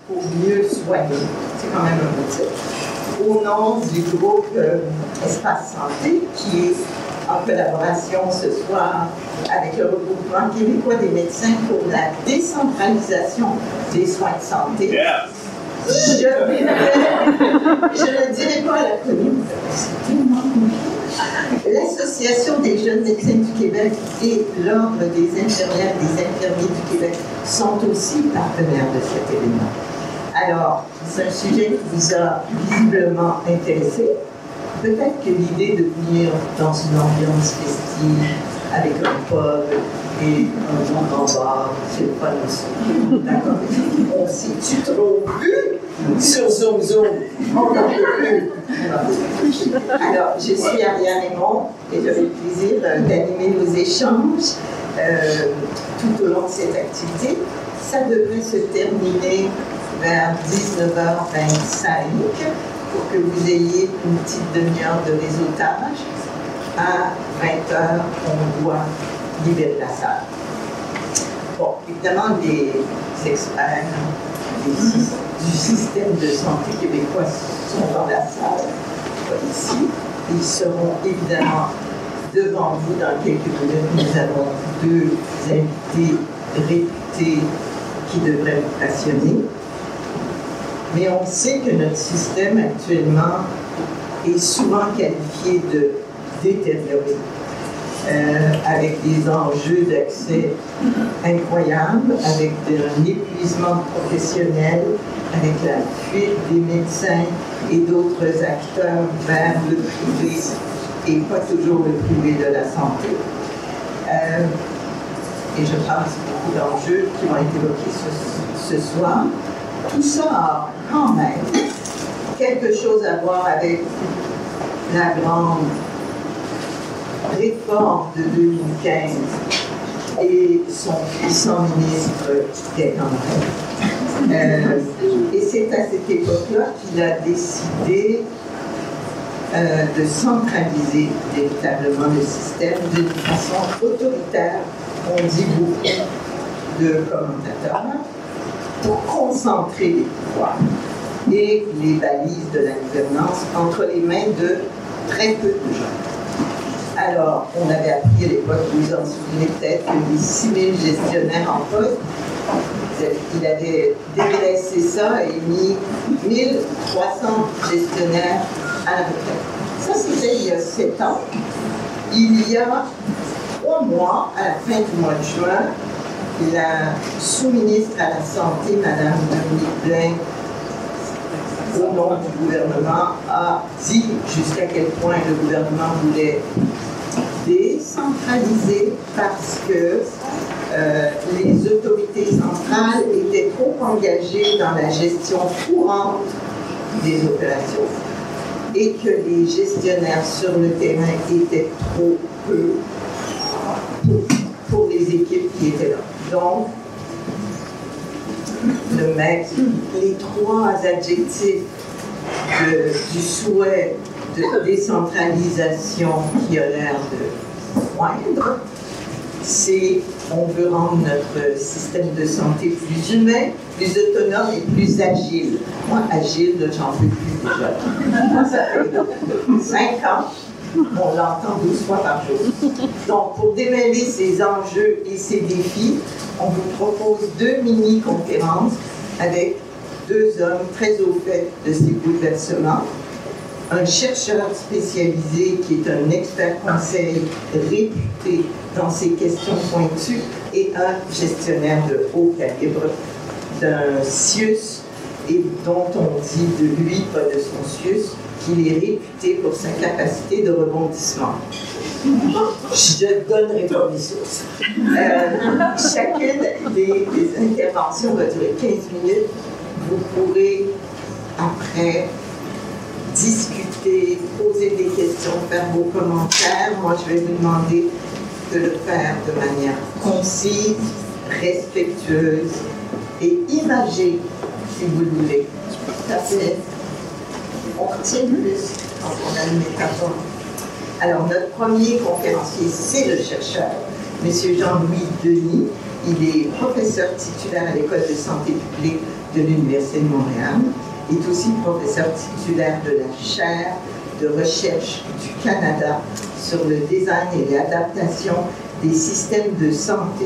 pour mieux soigner. C'est quand même un motif. Au nom du groupe Espace Santé, qui est en collaboration ce soir avec le regroupement québécois des médecins pour la décentralisation des soins de santé. Yeah. Je ne dirai pas l'acronyme, c'est tellement compliqué. L'Association des jeunes médecins du Québec et l'Ordre des infirmières et des infirmiers du Québec sont aussi partenaires de cet événement. Alors, c'est un sujet qui vous a visiblement intéressé. Peut-être que l'idée de venir dans une ambiance festive, avec un pub et un bon grand bar, c'est le fun aussi. D'accord? On s'est-tu trop vu sur Zoom Zoom? On n'en peut plus. Alors, je suis Ariane Raymond et j'avais le plaisir d'animer nos échanges tout au long de cette activité. Ça devrait se terminer vers 19h25 pour que vous ayez une petite demi-heure de réseautage. À 20h, on doit libérer la salle. Bon, évidemment, les experts du système de santé québécois sont dans la salle, pas ici. Ils seront évidemment devant vous dans quelques minutes. Nous avons deux invités réputés qui devraient vous passionner. Mais on sait que notre système actuellement est souvent qualifié de détérioré, avec des enjeux d'accès incroyables, avec un épuisement professionnel, avec la fuite des médecins et d'autres acteurs vers le privé, et pas toujours le privé de la santé. Et je pense beaucoup d'enjeux qui vont être évoqués ce soir. Tout ça a quand même quelque chose à voir avec la grande réforme de 2015 et son puissant ministre Gaétan. Et c'est à cette époque-là qu'il a décidé de centraliser véritablement le système d'une façon autoritaire, on dit beaucoup de commentateurs, pour concentrer les pouvoirs et les balises de la gouvernance entre les mains de très peu de gens. Alors, on avait appris à l'époque, vous vous en souvenez peut-être, que les 6 000 gestionnaires en poste, il avait dégraissé ça et mis 1 300 gestionnaires à la retraite. Ça, c'était il y a 7 ans. Il y a 3 mois, à la fin du mois de juin, la sous-ministre à la Santé, Mme Dominique Blain, au nom du gouvernement, a dit jusqu'à quel point le gouvernement voulait décentraliser parce que les autorités centrales étaient trop engagées dans la gestion courante des opérations et que les gestionnaires sur le terrain étaient trop peu pour les équipes qui étaient là. Donc, les 3 adjectifs du souhait de décentralisation qui a l'air de moindre, c'est on veut rendre notre système de santé plus humain, plus autonome et plus agile. Moi, agile, j'en peux plus déjà. Moi, ça fait 5 ans. On l'entend 12 fois par jour. Donc, pour démêler ces enjeux et ces défis, on vous propose 2 mini-conférences avec 2 hommes très au fait de ces bouleversements. Un chercheur spécialisé qui est un expert conseil réputé dans ces questions pointues et un gestionnaire de haut calibre d'un CIUS et dont on dit de lui, pas de son CIUS, qu'il est réputé pour sa capacité de rebondissement. Je donnerai pas mes sources. Chacune des interventions va durer 15 minutes. Vous pourrez, après, discuter, poser des questions, faire vos commentaires. Moi, je vais vous demander de le faire de manière concise, respectueuse et imagée, si vous le voulez. Ça fait... On retient plus quand on a une métaphore. Alors, notre premier conférencier, c'est le chercheur, M. Jean-Louis Denis. Il est professeur titulaire à l'École de santé publique de l'Université de Montréal. Il est aussi professeur titulaire de la chaire de recherche du Canada sur le design et l'adaptation des systèmes de santé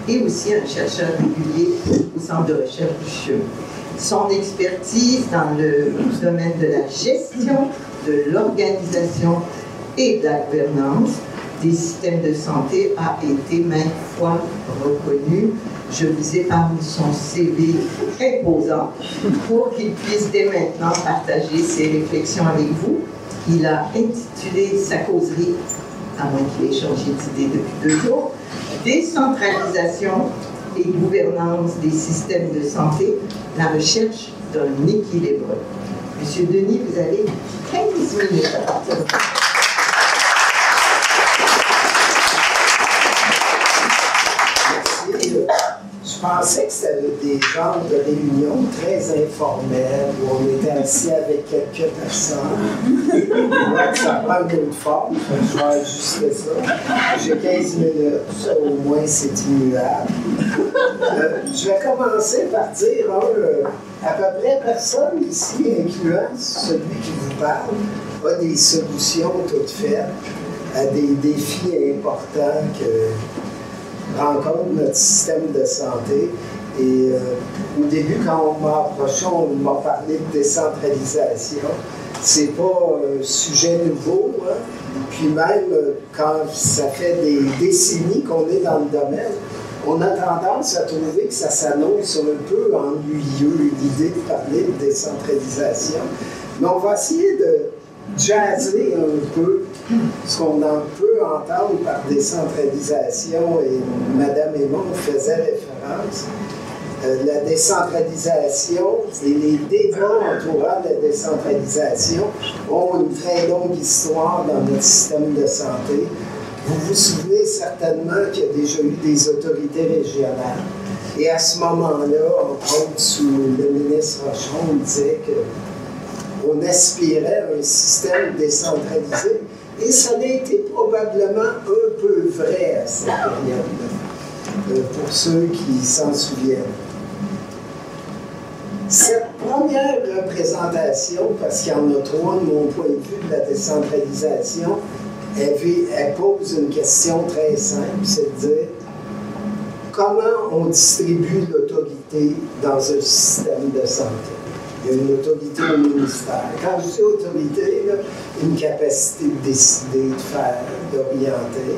et aussi un chercheur régulier au Centre de recherche du CHUM. Son expertise dans le domaine de la gestion, de l'organisation et de la gouvernance des systèmes de santé a été maintes fois reconnue. Je vous épargne son CV imposant pour qu'il puisse dès maintenant partager ses réflexions avec vous. Il a intitulé sa causerie, à moins qu'il ait changé d'idée depuis 2 jours, « Décentralisation et gouvernance des systèmes de santé, la recherche d'un équilibre ». Monsieur Denis, vous avez 15 minutes à partir de là. Je pensais que c'était des genres de réunions très informelles où on était assis avec quelques personnes. Ça prend une autre forme, je vais ajuster ça. J'ai 15 minutes, ça au moins c'est immuable. Je vais commencer par dire, à peu près personne ici, incluant celui qui vous parle, a des solutions toutes faites à des défis importants que rencontre notre système de santé. Et au début, quand on m'a approché, on m'a parlé de décentralisation. C'est pas un sujet nouveau, hein? Puis même quand ça fait des décennies qu'on est dans le domaine, on a tendance à trouver que ça s'annonce un peu ennuyeux, l'idée de parler de décentralisation. Mais on va essayer de jazzer un peu ce qu'on peut entendre par décentralisation, et Mme Aymon faisait référence. La décentralisation et les débats entourant la décentralisation ont une très longue histoire dans notre système de santé. Vous vous souvenez certainement qu'il y a déjà eu des autorités régionales. Et à ce moment-là, entre autres, sous le ministre Rochon, on disait qu'on aspirait à un système décentralisé. Et ça n'a été probablement un peu vrai à cette période-là, pour ceux qui s'en souviennent. Cette première représentation, parce qu'il y en a 3 de mon point de vue de la décentralisation, elle pose une question très simple, c'est de dire comment on distribue l'autorité dans un système de santé. Il y a une autorité au ministère. Quand je dis autorité, là, une capacité de décider, de faire, d'orienter.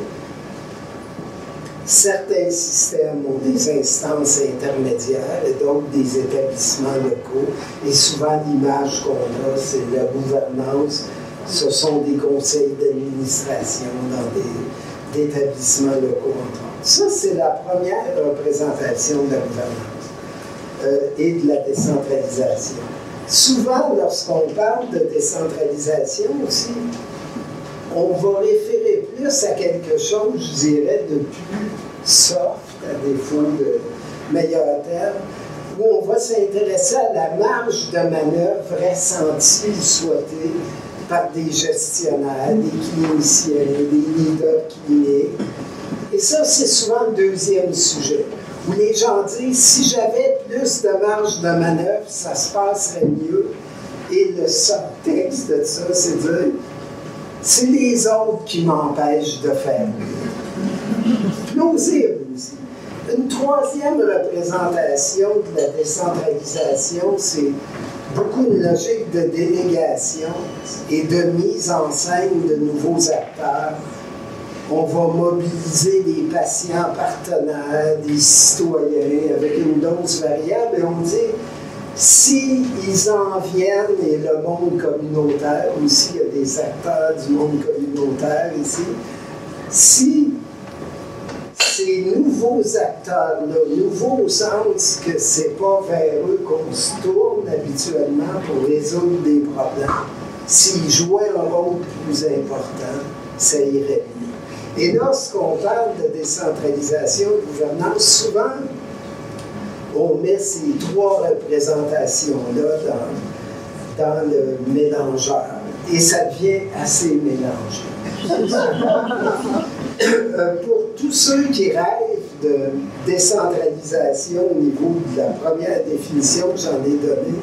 Certains systèmes ont des instances intermédiaires et d'autres des établissements locaux. Et souvent, l'image qu'on a, c'est la gouvernance. Ce sont des conseils d'administration dans des établissements locaux, entre autres. Ça, c'est la première représentation de la gouvernance et de la décentralisation. Souvent, lorsqu'on parle de décentralisation aussi, on va référer plus à quelque chose, je dirais, de plus soft, à défaut de meilleur terme, où on va s'intéresser à la marge de manœuvre ressentie ou souhaitée par des gestionnaires, des cliniciens, des leaders cliniques. Et ça, c'est souvent le deuxième sujet, où les gens disent, si j'avais plus de marge de manœuvre, ça se passerait mieux. Et le subtexte de ça, c'est dire, c'est les autres qui m'empêchent de faire mieux. Plausible aussi. Une troisième représentation de la décentralisation, c'est beaucoup une logique de délégation et de mise en scène de nouveaux acteurs. On va mobiliser des patients partenaires, des citoyens avec une dose variable et on dit s'ils en viennent, et le monde communautaire aussi, il y a des acteurs du monde communautaire ici, si ces nouveaux acteurs-là, nouveaux au sens que c'est pas vers eux qu'on se tourne habituellement pour résoudre des problèmes, s'ils jouaient un rôle plus important, ça irait mieux. Et lorsqu'on parle de décentralisation de gouvernance, souvent, on met ces 3 représentations-là dans le mélangeur. Et ça devient assez mélangé. Pour tous ceux qui rêvent de décentralisation au niveau de la première définition que j'en ai donnée,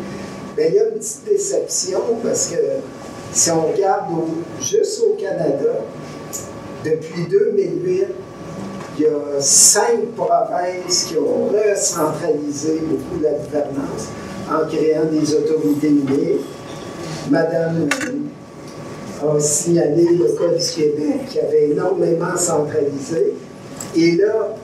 bien, il y a une petite déception parce que si on regarde juste au Canada, depuis 2008, il y a 5 provinces qui ont recentralisé beaucoup la gouvernance en créant des autorités uniques. Madame a signalé le cas du Québec qui avait énormément centralisé. Et là,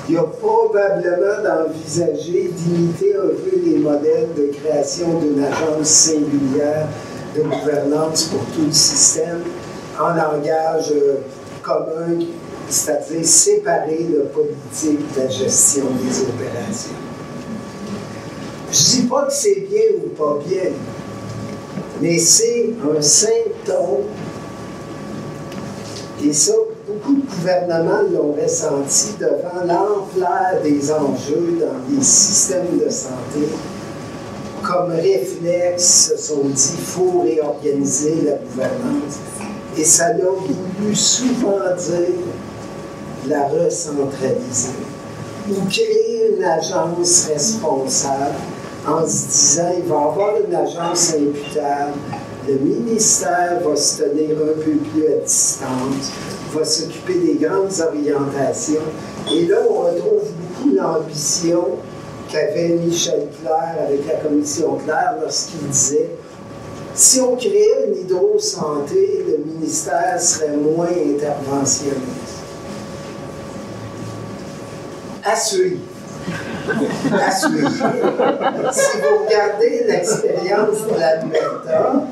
il y a probablement d'envisager d'imiter un peu les modèles de création d'une agence singulière de gouvernance pour tout le système en langage commun, c'est-à-dire séparer le politique de la gestion des opérations. Je ne dis pas que c'est bien ou pas bien, mais c'est un symptôme, et ça, beaucoup de gouvernements l'ont ressenti devant l'ampleur des enjeux dans les systèmes de santé. Comme réflexe, se sont dit qu'il faut réorganiser la gouvernance. Et ça a voulu souvent dire la recentraliser ou créer une agence responsable en se disant il va y avoir une agence imputable, le ministère va se tenir un peu plus à distance, va s'occuper des grandes orientations. Et là, on retrouve beaucoup l'ambition qu'avait Michel Clerc avec la commission Clerc lorsqu'il disait si on créait une hydro-santé, le ministère serait moins interventionniste. À suivre. À suivre. Si vous regardez l'expérience de l'Alberta,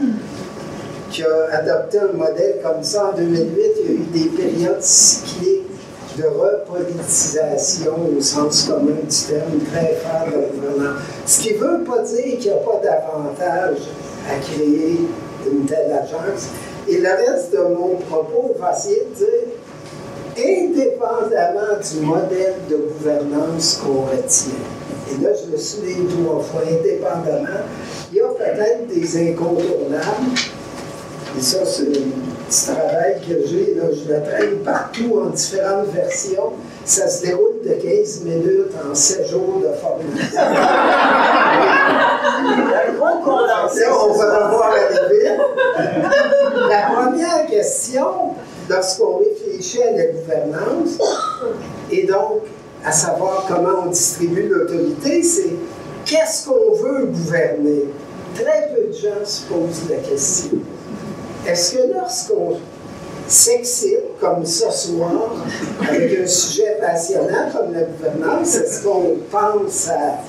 qui a adopté un modèle comme ça en 2008, il y a eu des périodes cycliques de repolitisation au sens commun du terme, très fort de gouvernement. Ce qui ne veut pas dire qu'il n'y a pas d'avantage à créer une telle agence. Et le reste de mon propos va essayer de dire, indépendamment du modèle de gouvernance qu'on retient, et là je le souligne 3 fois, indépendamment, il y a peut-être des incontournables. Et ça, c'est un petit travail que j'ai, là, je le traîne partout en différentes versions. Ça se déroule de 15 minutes en 7 jours de formation. On va devoir arriver. La première question, lorsqu'on réfléchit à la gouvernance, et donc à savoir comment on distribue l'autorité, c'est qu'est-ce qu'on veut gouverner? Très peu de gens se posent la question. Est-ce que lorsqu'on s'excite, comme ce soir, avec un sujet passionnant comme la gouvernance, est-ce qu'on pense à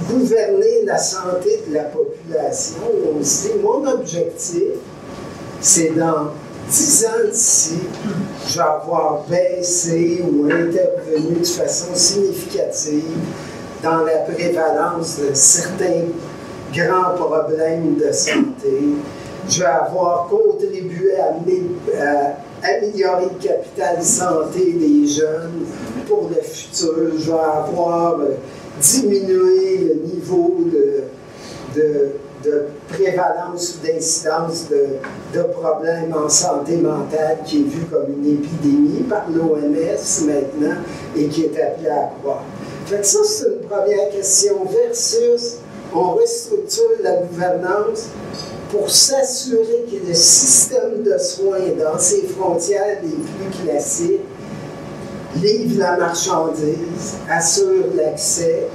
gouverner la santé de la population? On se dit, mon objectif, c'est dans 10 ans d'ici, je vais avoir baissé ou intervenu de façon significative dans la prévalence de certains grands problèmes de santé. Je vais avoir contribué à améliorer le capital santé des jeunes pour le futur. Je vais avoir diminué le niveau de prévalence ou d'incidence de problèmes en santé mentale qui est vu comme une épidémie par l'OMS maintenant et qui est appelée à croître. Fait que ça, c'est une première question versus on restructure la gouvernance pour s'assurer que le système de soins dans ses frontières les plus classiques livre la marchandise, assure l'accès,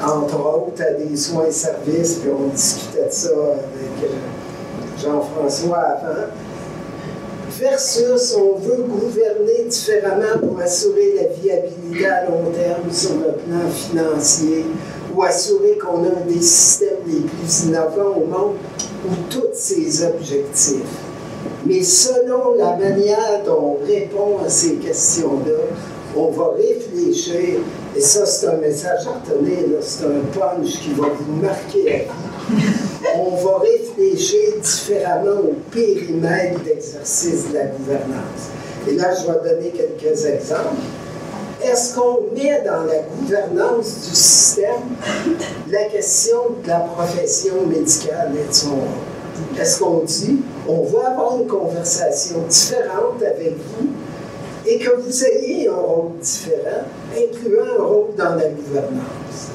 entre autres, à des soins et services, puis on discutait de ça avec Jean-François avant, versus on veut gouverner différemment pour assurer la viabilité à long terme sur le plan financier, ou assurer qu'on a un des systèmes les plus innovants au monde, ou tous ces objectifs. Mais selon la manière dont on répond à ces questions-là, on va réfléchir, et ça c'est un message à retenir, c'est un punch qui va vous marquer la vie. On va réfléchir différemment au périmètre d'exercice de la gouvernance. Et là, je vais donner quelques exemples. Est-ce qu'on met dans la gouvernance du système la question de la profession médicale et de son rôle? Est-ce qu'on dit, on va avoir une conversation différente avec vous et que vous ayez un rôle différent, incluant un rôle dans la gouvernance.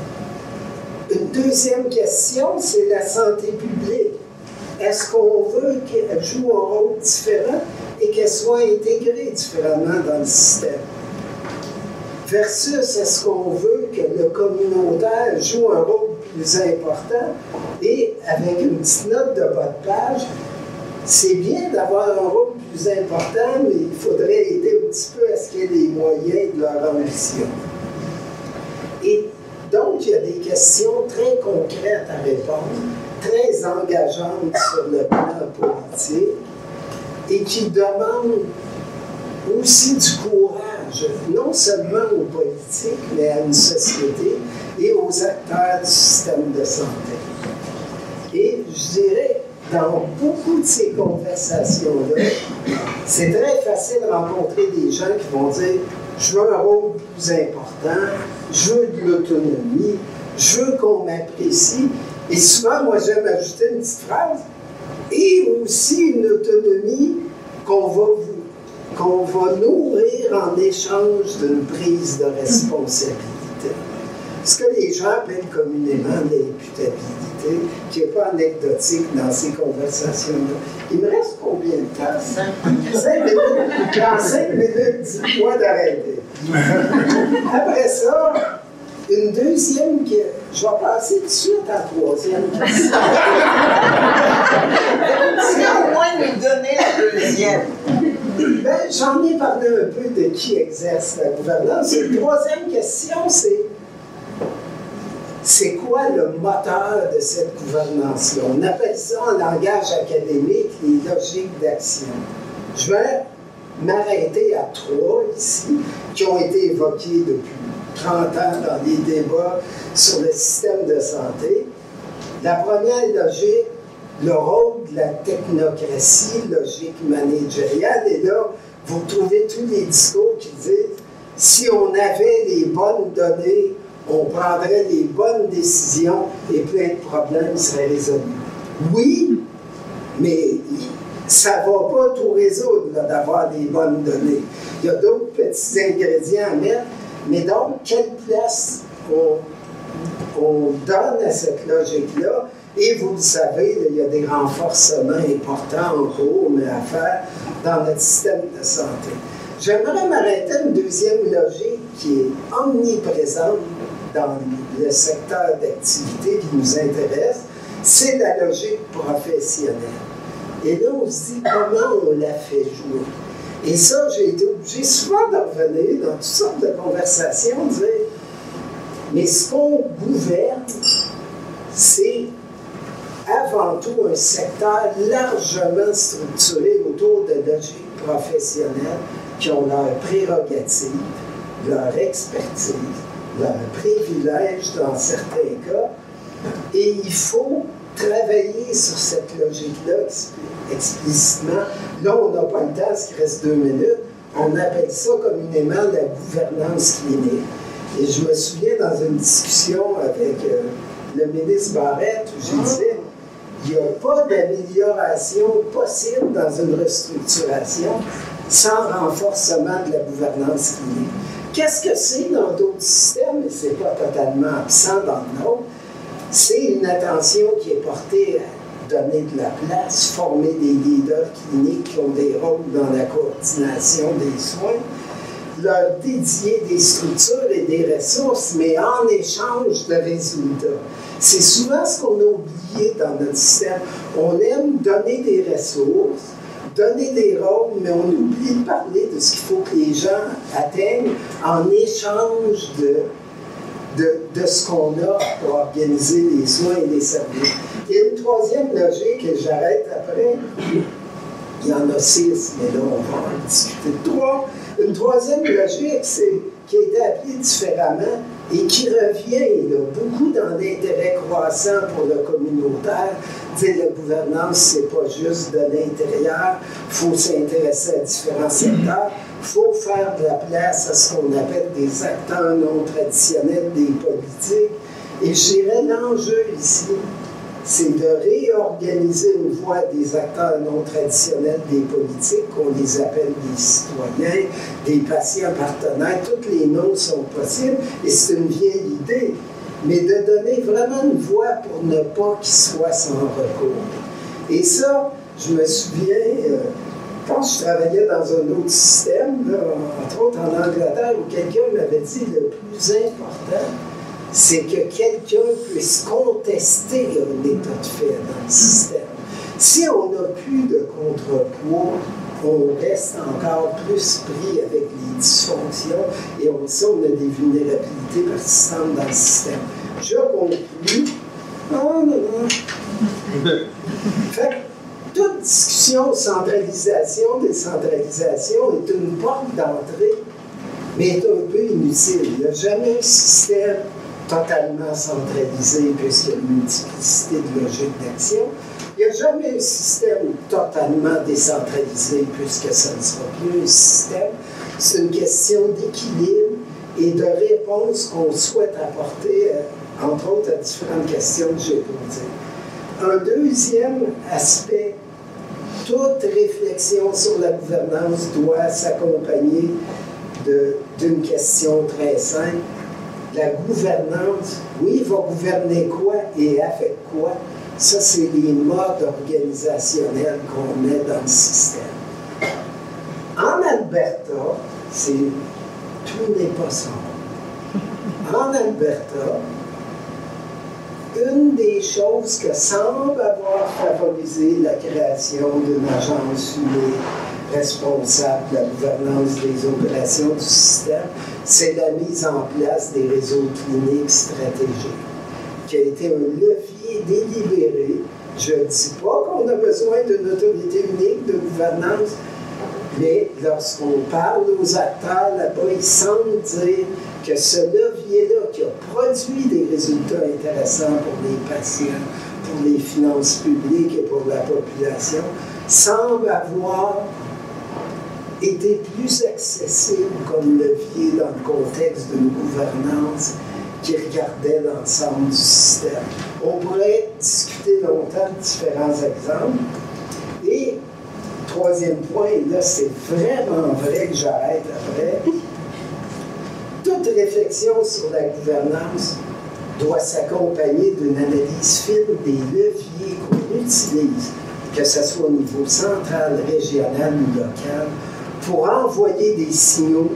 Une deuxième question, c'est la santé publique. Est-ce qu'on veut qu'elle joue un rôle différent et qu'elle soit intégrée différemment dans le système? Versus, est-ce qu'on veut que le communautaire joue un rôle plus important? Et avec une petite note de bas de page, c'est bien d'avoir un rôle plus important, mais il faudrait aider un petit peu à ce qu'il y ait les moyens de leur ambition. Et donc, il y a des questions très concrètes à répondre, très engageantes sur le plan politique, et qui demandent aussi du courage, non seulement aux politiques, mais à une société et aux acteurs du système de santé. Et je dirais, dans beaucoup de ces conversations-là, c'est très facile de rencontrer des gens qui vont dire « je veux un rôle plus important, je veux de l'autonomie, je veux qu'on m'apprécie ». Et souvent, moi, j'aime ajouter une petite phrase « et aussi une autonomie qu'on va nourrir en échange d'une prise de responsabilité ». Ce que les gens appellent communément l'imputabilité, qui n'est pas anecdotique dans ces conversations-là. Il me reste combien de temps? 5 minutes. Dans 5 minutes, dis-moi d'arrêter. Après ça, une deuxième que je vais passer tout de suite à la troisième question. Si au moins nous donner la deuxième. Ben, j'en ai parlé un peu de qui exerce la gouvernance. Et la troisième question, c'est quoi le moteur de cette gouvernance-là? On appelle ça en langage académique les logiques d'action. Je vais m'arrêter à 3 ici, qui ont été évoquées depuis 30 ans dans les débats sur le système de santé. La première logique, le rôle de la technocratie, logique managériale, et là, vous trouvez tous les discours qui disent si on avait les bonnes données, on prendrait les bonnes décisions et plein de problèmes seraient résolus. Oui, mais ça ne va pas tout résoudre d'avoir des bonnes données. Il y a d'autres petits ingrédients à mettre, mais donc, quelle place on donne à cette logique-là? Et vous le savez, il y a des renforcements importants en cours, mais à faire dans notre système de santé. J'aimerais m'arrêter à une deuxième logique qui est omniprésente dans le secteur d'activité qui nous intéresse, c'est la logique professionnelle. Et là, on se dit comment on la fait jouer. Et ça, j'ai été obligé souvent de revenir dans toutes sortes de conversations, de dire, mais ce qu'on gouverne, c'est avant tout un secteur largement structuré autour de logiques professionnelles qui ont leurs prérogatives, leur expertise, leur privilège dans certains cas. Et il faut travailler sur cette logique-là explicitement. Là, on n'a pas le temps, ce qui reste 2 minutes. On appelle ça communément la gouvernance clinique. Et je me souviens dans une discussion avec le ministre Barrette où je disais il n'y a pas d'amélioration possible dans une restructuration sans renforcement de la gouvernance clinique. Qu'est-ce que c'est dans d'autres systèmes, et ce n'est pas totalement absent dans le nôtre? C'est une attention qui est portée à donner de la place, former des leaders cliniques qui ont des rôles dans la coordination des soins, leur dédier des structures et des ressources, mais en échange de résultats. C'est souvent ce qu'on a oublié dans notre système. On aime donner des ressources, donner des rôles, mais on oublie de parler de ce qu'il faut que les gens atteignent en échange de ce qu'on a pour organiser les soins et les services. Et une troisième logique, et j'arrête après, il y en a 6, mais là on va en discuter 3. Une troisième logique, qui a été appelée différemment et qui revient là, beaucoup dans l'intérêt croissant pour le communautaire. Dire la gouvernance, c'est pas juste de l'intérieur, il faut s'intéresser à différents secteurs, il faut faire de la place à ce qu'on appelle des acteurs non traditionnels des politiques. Et je dirais l'enjeu ici, c'est de réorganiser une voie des acteurs non traditionnels des politiques, qu'on les appelle des citoyens, des patients partenaires, tous les noms sont possibles, et c'est une vieille idée, mais de donner vraiment une voie pour ne pas qu'ils soient sans recours. Et ça, je me souviens, quand je travaillais dans un autre système, là, entre autres en Angleterre, où quelqu'un m'avait dit le plus important, c'est que quelqu'un puisse contester un état de fait dans le système. Si on n'a plus de contrepoids, on reste encore plus pris avec les dysfonctions et on a des vulnérabilités persistantes dans le système. Je conclue. Non. Fait que toute discussion centralisation, décentralisation est une porte d'entrée, mais est un peu inutile. Il n'y a jamais un système totalement centralisé puisqu'il y a une multiplicité de logiques d'action. Il n'y a jamais un système totalement décentralisé puisque ça ne sera plus un système. C'est une question d'équilibre et de réponse qu'on souhaite apporter, entre autres, à différentes questions que j'ai posées. Un deuxième aspect, toute réflexion sur la gouvernance doit s'accompagner d'une question très simple. La gouvernance, oui, va gouverner quoi et avec quoi? Ça, c'est les modes organisationnels qu'on met dans le système. En Alberta, tout n'est pas ça. En Alberta, une des choses que semble avoir favorisé la création d'une agence unique responsable de la gouvernance des opérations du système, c'est la mise en place des réseaux cliniques stratégiques, qui a été un levier délibéré. Je ne dis pas qu'on a besoin d'une autorité unique de gouvernance, mais lorsqu'on parle aux acteurs là-bas, ils semblent dire que ce levier-là, qui a produit des résultats intéressants pour les patients, pour les finances publiques et pour la population, semble avoir été plus accessible comme levier dans le contexte d'une gouvernance qui regardait l'ensemble du système. On pourrait discuter longtemps de différents exemples. Et troisième point, et là c'est vraiment vrai que j'arrête après, toute réflexion sur la gouvernance doit s'accompagner d'une analyse fine des leviers qu'on utilise, que ce soit au niveau central, régional ou local, pour envoyer des signaux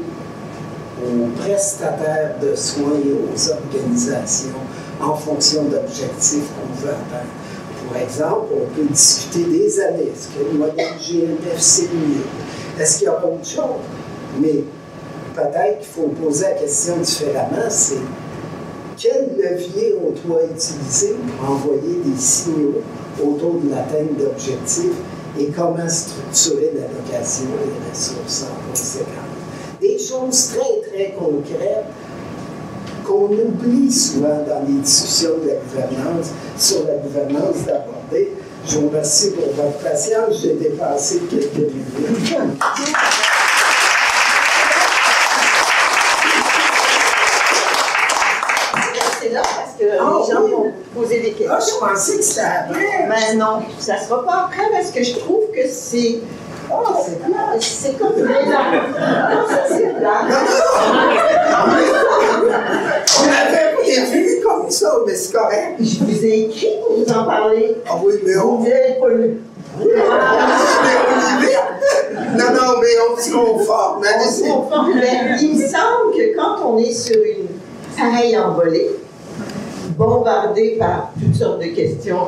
aux prestataires de soins et aux organisations en fonction d'objectifs qu'on veut atteindre. Pour exemple, on peut discuter des années. Est-ce que le modèle GMF, c'est mieux? Est-ce qu'il y a autre chose? Mais peut-être qu'il faut poser la question différemment, c'est quel levier on doit utiliser pour envoyer des signaux autour de l'atteinte d'objectifs et comment structurer l'allocation des ressources en conséquence. Des choses très, très concrètes qu'on oublie souvent dans les discussions de la gouvernance, sur la gouvernance d'aborder. Je vous remercie pour votre patience. J'ai dépassé quelques minutes. C'est là parce que les gens vont poser des questions. Ah, je pensais que c'était après. Mais non, ça ne sera pas après parce que je trouve que c'est. Oh, c'est plat. C'est comme mélange. Non, ça c'est plat. On avait prévu comme ça, mais c'est correct. Je vous ai écrit pour vous en parler. Ah oui, mais on. Vous n'avez pas lu. Non, mais on se conforme. On se conforme. Mais il me semble que quand on est sur une pareille envolée, bombardé par toutes sortes de questions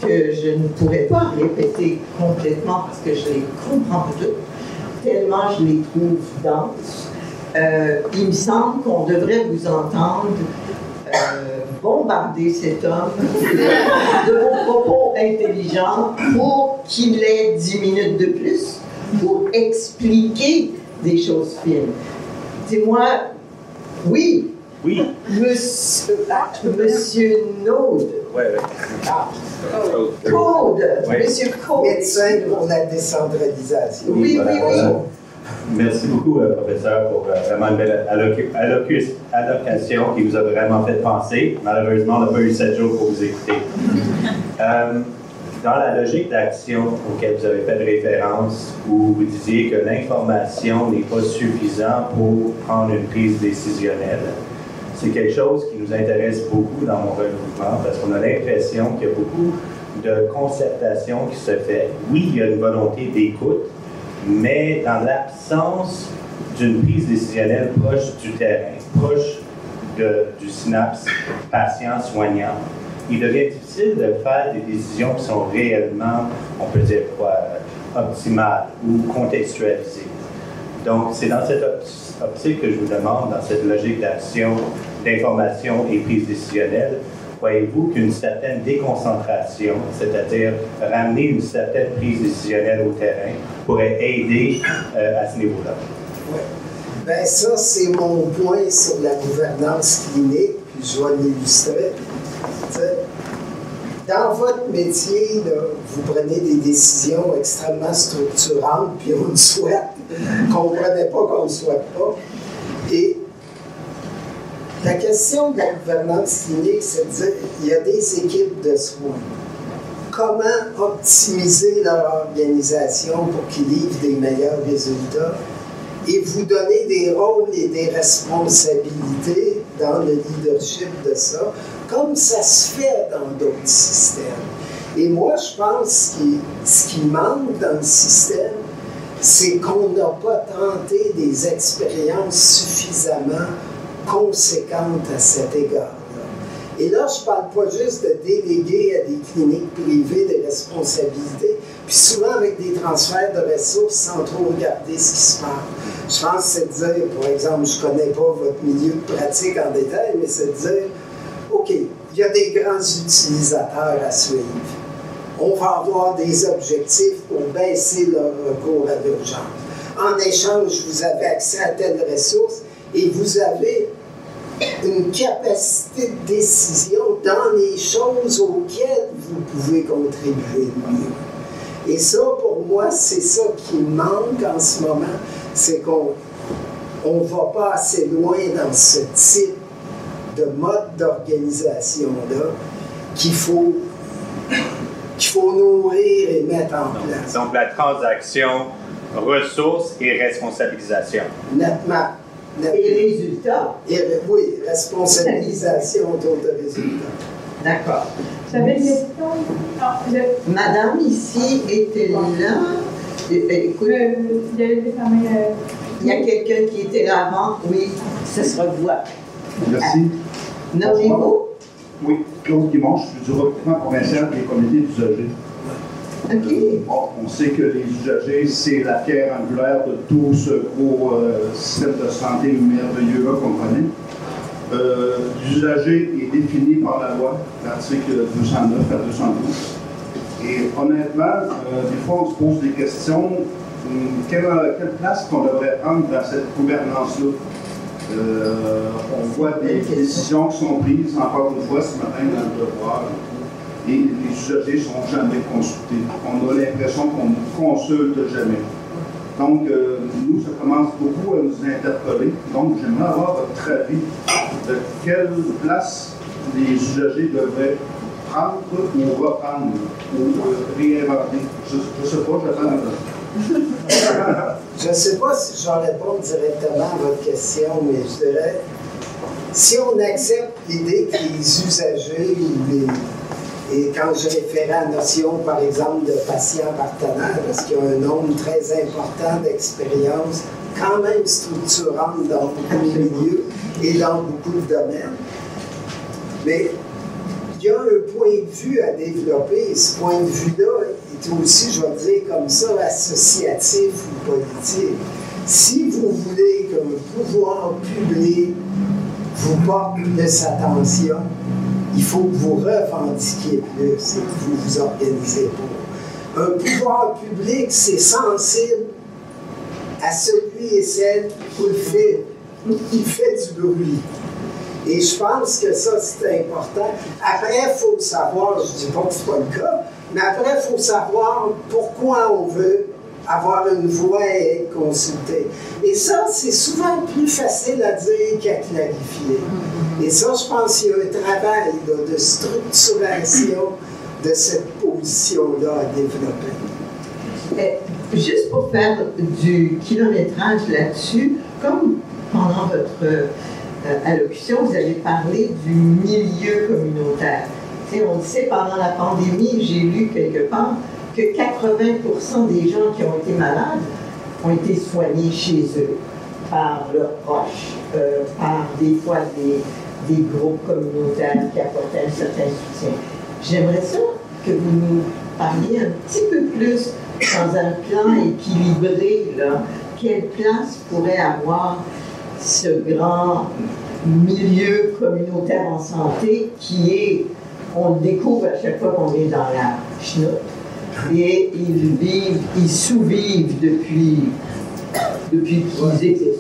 que je ne pourrais pas répéter complètement parce que je les comprends toutes, tellement je les trouve denses. Il me semble qu'on devrait vous entendre bombarder cet homme de vos propos intelligents pour qu'il ait 10 minutes de plus pour expliquer des choses fines. Dis-moi, oui. Monsieur Naude. Code. Oui. Monsieur Code. Médecin pour la décentralisation. Oui. Merci beaucoup, professeur, pour vraiment une belle allocation qui vous a vraiment fait penser. Malheureusement, on n'a pas eu 7 jours pour vous écouter. Dans la logique d'action auquel vous avez fait référence, où vous disiez que l'information n'est pas suffisante pour prendre une prise décisionnelle, c'est quelque chose qui nous intéresse beaucoup dans mon regroupement parce qu'on a l'impression qu'il y a beaucoup de concertation qui se fait. Oui, il y a une volonté d'écoute, mais dans l'absence d'une prise décisionnelle proche du terrain, proche du synapse patient-soignant, il devient difficile de faire des décisions qui sont réellement, on peut dire quoi, optimales ou contextualisées. Donc, c'est dans cette optique que je vous demande, dans cette logique d'action, d'information et prise décisionnelle, voyez-vous qu'une certaine déconcentration, c'est-à-dire ramener une certaine prise décisionnelle au terrain, pourrait aider à ce niveau-là? Oui. Bien, ça, c'est mon point sur la gouvernance clinique, puis je vais l'illustrer. Dans votre métier, là, vous prenez des décisions extrêmement structurantes, puis on le souhaite, qu'on ne prenait pas, qu'on ne le souhaite pas. Et la question de la gouvernance clinique, c'est de dire qu'il y a des équipes de soins. Comment optimiser leur organisation pour qu'ils livrent des meilleurs résultats et vous donner des rôles et des responsabilités dans le leadership de ça, comme ça se fait dans d'autres systèmes. Et moi, je pense que ce qui manque dans le système, c'est qu'on n'a pas tenté des expériences suffisamment conséquentes à cet égard-là. Et là, je ne parle pas juste de déléguer à des cliniques privées des responsabilités, puis souvent avec des transferts de ressources sans trop regarder ce qui se passe. Je pense que c'est de dire, par exemple, je ne connais pas votre milieu de pratique en détail, mais c'est de dire, OK, il y a des grands utilisateurs à suivre. On va avoir des objectifs pour baisser leur recours à l'urgence. En échange, vous avez accès à telles ressources et vous avez une capacité de décision dans les choses auxquelles vous pouvez contribuer le mieux. Et ça, pour moi, c'est ça qui manque en ce moment, c'est qu'on ne va pas assez loin dans ce type de mode d'organisation-là qu'il faut nourrir et mettre en place. Donc, la transaction, ressources et responsabilisation. Nettement. Et résultats. Oui, responsabilisation autour de résultats. D'accord. J'avais une question. Madame ici était là. Écoute, il y a quelqu'un qui était là avant. Oui, ce sera vous. Merci. Nommez-vous. Oui, Claude Guimond, je suis du regroupement provincial des comités d'usagers. OK. Bon, on sait que les usagers, c'est la pierre angulaire de tout ce gros système de santé merveilleux qu'on connaît. L'usager est défini par la loi, l'article 209 à 212. Et honnêtement, des fois, on se pose des questions. Quelle place qu'on devrait prendre dans cette gouvernance-là? On voit des décisions qui sont prises, encore une fois, ce matin dans le devoir, et les usagers ne sont jamais consultés. On a l'impression qu'on ne consulte jamais. Donc, nous, ça commence beaucoup à nous interpeller. Donc, j'aimerais avoir votre avis de quelle place les usagers devraient prendre ou reprendre ou réinventer. Je ne sais pas, j'attends. Je ne sais pas si je vais répondre directement à votre question, mais je dirais, si on accepte l'idée que les usagers, et quand je référais à la notion, par exemple, de patients partenaires, parce qu'il y a un nombre très important d'expériences, quand même structurantes dans beaucoup de milieux et dans beaucoup de domaines, mais il y a un point de vue à développer, et ce point de vue-là est aussi, je vais dire comme ça, associatif ou politique. Si vous voulez que le pouvoir public vous porte plus attention, il faut que vous revendiquiez plus et que vous vous organisez pour. Un pouvoir public, c'est sensible à celui et celle qui fait du bruit. Et je pense que ça, c'est important. Après, il faut savoir, je ne dis pas que ce n'est pas le cas, mais après, il faut savoir pourquoi on veut avoir une voix et être consulté. Et ça, c'est souvent plus facile à dire qu'à clarifier. Et ça, je pense qu'il y a un travail là, de structuration de cette position-là à développer. Juste pour faire du kilométrage là-dessus, comme pendant votre allocution, vous avez parlé du milieu communautaire. T'sais, on le sait, pendant la pandémie, j'ai lu quelque part que 80% des gens qui ont été malades ont été soignés chez eux par leurs proches, par des fois des groupes communautaires qui apportaient un certain soutien. J'aimerais ça que vous nous parliez un petit peu plus dans un plan équilibré, là, quelle place pourrait avoir ce grand milieu communautaire en santé qui est, on le découvre à chaque fois qu'on est dans la chenoute, et ils sous-vivent depuis qu'ils existent.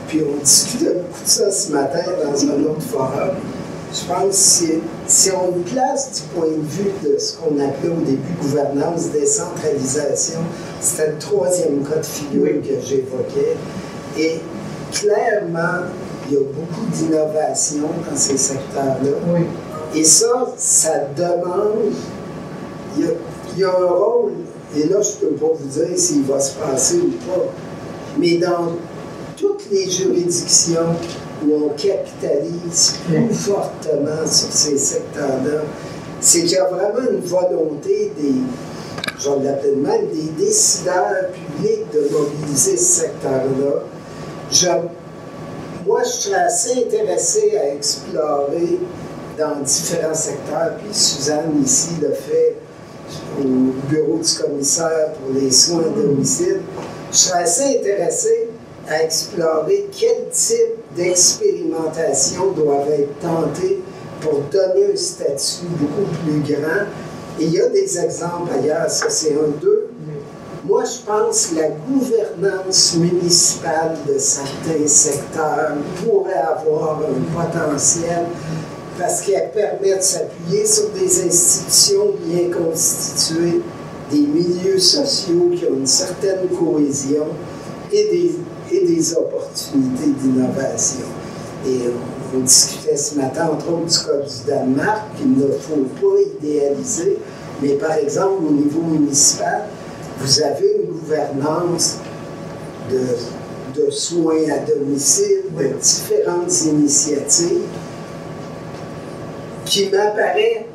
Puis on discutait beaucoup de ça ce matin dans un autre forum. Je pense que si on place du point de vue de ce qu'on appelait au début gouvernance, décentralisation, c'était le troisième cas de figure que j'évoquais. Et clairement, il y a beaucoup d'innovation dans ces secteurs-là. Oui. Et ça demande, il y a un rôle, et là je ne peux pas vous dire s'il va se passer ou pas, mais dans toutes les juridictions où on capitalise plus fortement sur ces secteurs-là, c'est qu'il y a vraiment une volonté j'en l'appelle même, des décideurs publics de mobiliser ce secteur-là. Moi, je suis assez intéressé à explorer dans différents secteurs, puis Suzanne ici le fait au bureau du commissaire pour les soins à domicile. Je suis assez intéressé à explorer quel type d'expérimentation doivent être tentées pour donner un statut beaucoup plus grand. Et il y a des exemples ailleurs, ça c'est un d'eux. Moi, je pense que la gouvernance municipale de certains secteurs pourrait avoir un potentiel parce qu'elle permet de s'appuyer sur des institutions bien constituées, des milieux sociaux qui ont une certaine cohésion et des opportunités d'innovation. Et on discutait ce matin, entre autres, du cas du Danemark, qu'il ne faut pas idéaliser, mais par exemple, au niveau municipal, vous avez une gouvernance de soins à domicile, de différentes initiatives qui m'apparaît,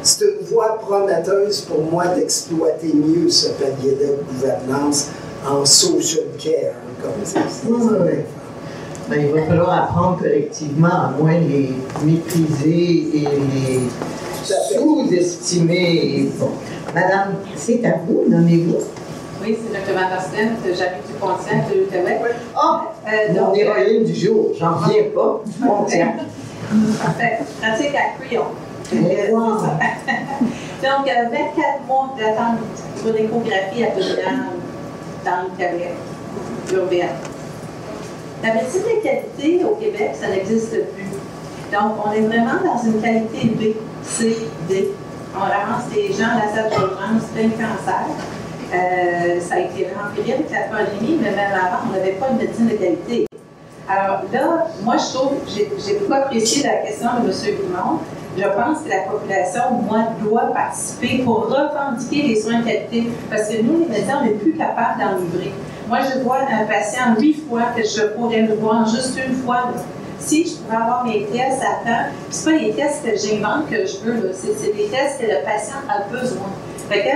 c'est une voie prometteuse pour moi d'exploiter mieux ce palier de gouvernance en social care, comme ça. Ben, il va falloir apprendre collectivement à moins les mépriser et les sous-estimer. Bon. Madame, c'est à vous, nommez-vous. Oui, c'est Dr. Van Arsden, j'habite du Pontiac de l'Outaouais. Mon héroïne du jour, j'en reviens pas, du Pontiac. En fait, pratique à Crillon. Wow. Donc, 24 mois d'attente pour une échographie abdominale dans l'Outaouais urbaine. La médecine de qualité au Québec, ça n'existe plus. Donc, on est vraiment dans une qualité B, C, D. On ramasse des gens à la salle d'urgence, plein de cancer. Ça a été rempli avec la pandémie, mais même avant, on n'avait pas de médecine de qualité. Alors là, moi, je trouve, j'ai beaucoup apprécié la question de M. Guimond. Je pense que la population, moi, doit participer pour revendiquer les soins de qualité. Parce que nous, les médecins, on n'est plus capables d'en livrer. Moi, je vois un patient 8 fois que je pourrais le voir juste une fois. Là. Si je pourrais avoir mes tests à temps, puis c'est pas les tests que j'invente que je veux, c'est des tests que le patient a besoin. Fait que,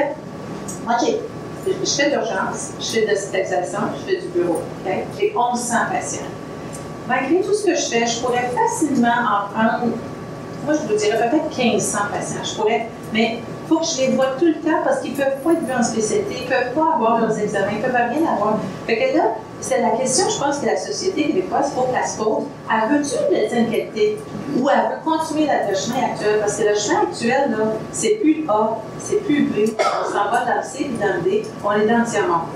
moi, je fais d'urgence, je fais de l'hospitalisation, je fais du bureau. Okay? J'ai 1100 patients. Malgré tout ce que je fais, je pourrais facilement en prendre, moi, je vous dirais peut-être 1500 patients. Je pourrais, mais il faut que je les vois tout le temps parce qu'ils ne peuvent pas être vus en spécialité, ils ne peuvent pas avoir leurs examens, ils ne peuvent rien avoir. Fait que là, c'est la question, je pense que la société québécoise, il faut qu'elle se pose. Elle veut-tu une médecine de qualité ou elle veut continuer le chemin actuel? Parce que le chemin actuel, là, c'est plus A, c'est plus B, on s'en va dans le C et dans le D, on est dans le tiers-monde.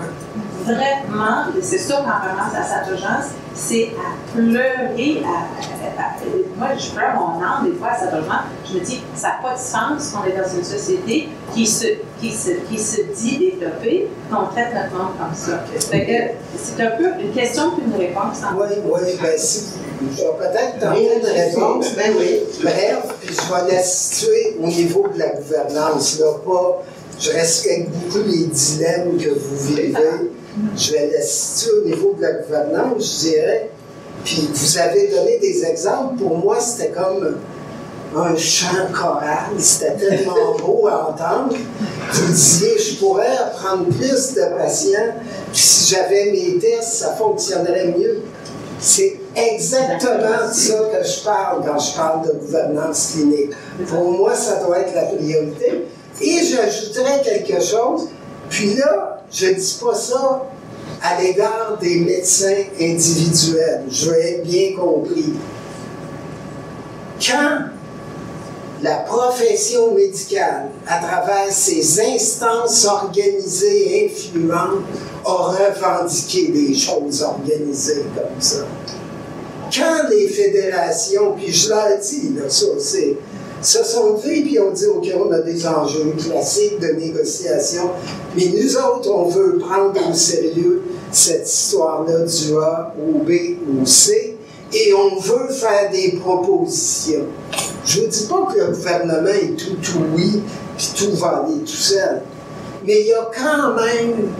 Vraiment, c'est ça qu'on ramasse à cette urgence, c'est à pleurer, moi, je pleure mon âme des fois à cet logement. Je me dis, ça n'a pas de sens qu'on est dans une société qui se dit développée, qu'on traite notre monde comme ça. Fait que c'est un peu une question puis une réponse. Oui, bien, si, je vais peut-être tenter une réponse. Ben oui. Bref, puis je vais la situer au niveau de la gouvernance. Là, pas, je respecte beaucoup les dilemmes que vous vivez. Je vais la situer au niveau de la gouvernance, je dirais. Puis vous avez donné des exemples. Pour moi, c'était comme un chant choral. C'était tellement beau à entendre. Vous disiez, je pourrais apprendre plus de patients. Puis si j'avais mes tests, ça fonctionnerait mieux. C'est exactement de ça que je parle quand je parle de gouvernance clinique. Pour moi, ça doit être la priorité. Et j'ajouterais quelque chose. Puis là, je ne dis pas ça à l'égard des médecins individuels. Je vais être bien compris. Quand la profession médicale, à travers ses instances organisées et influentes, a revendiqué des choses organisées comme ça. Quand les fédérations, puis je leur dis, là, ça, c'est, se sont levés puis on dit, OK, on a des enjeux classiques de négociation, mais nous autres, on veut prendre au sérieux cette histoire-là du A au B au C, et on veut faire des propositions. Je ne vous dis pas que le gouvernement est tout oui, puis tout va aller tout seul, mais il y a quand même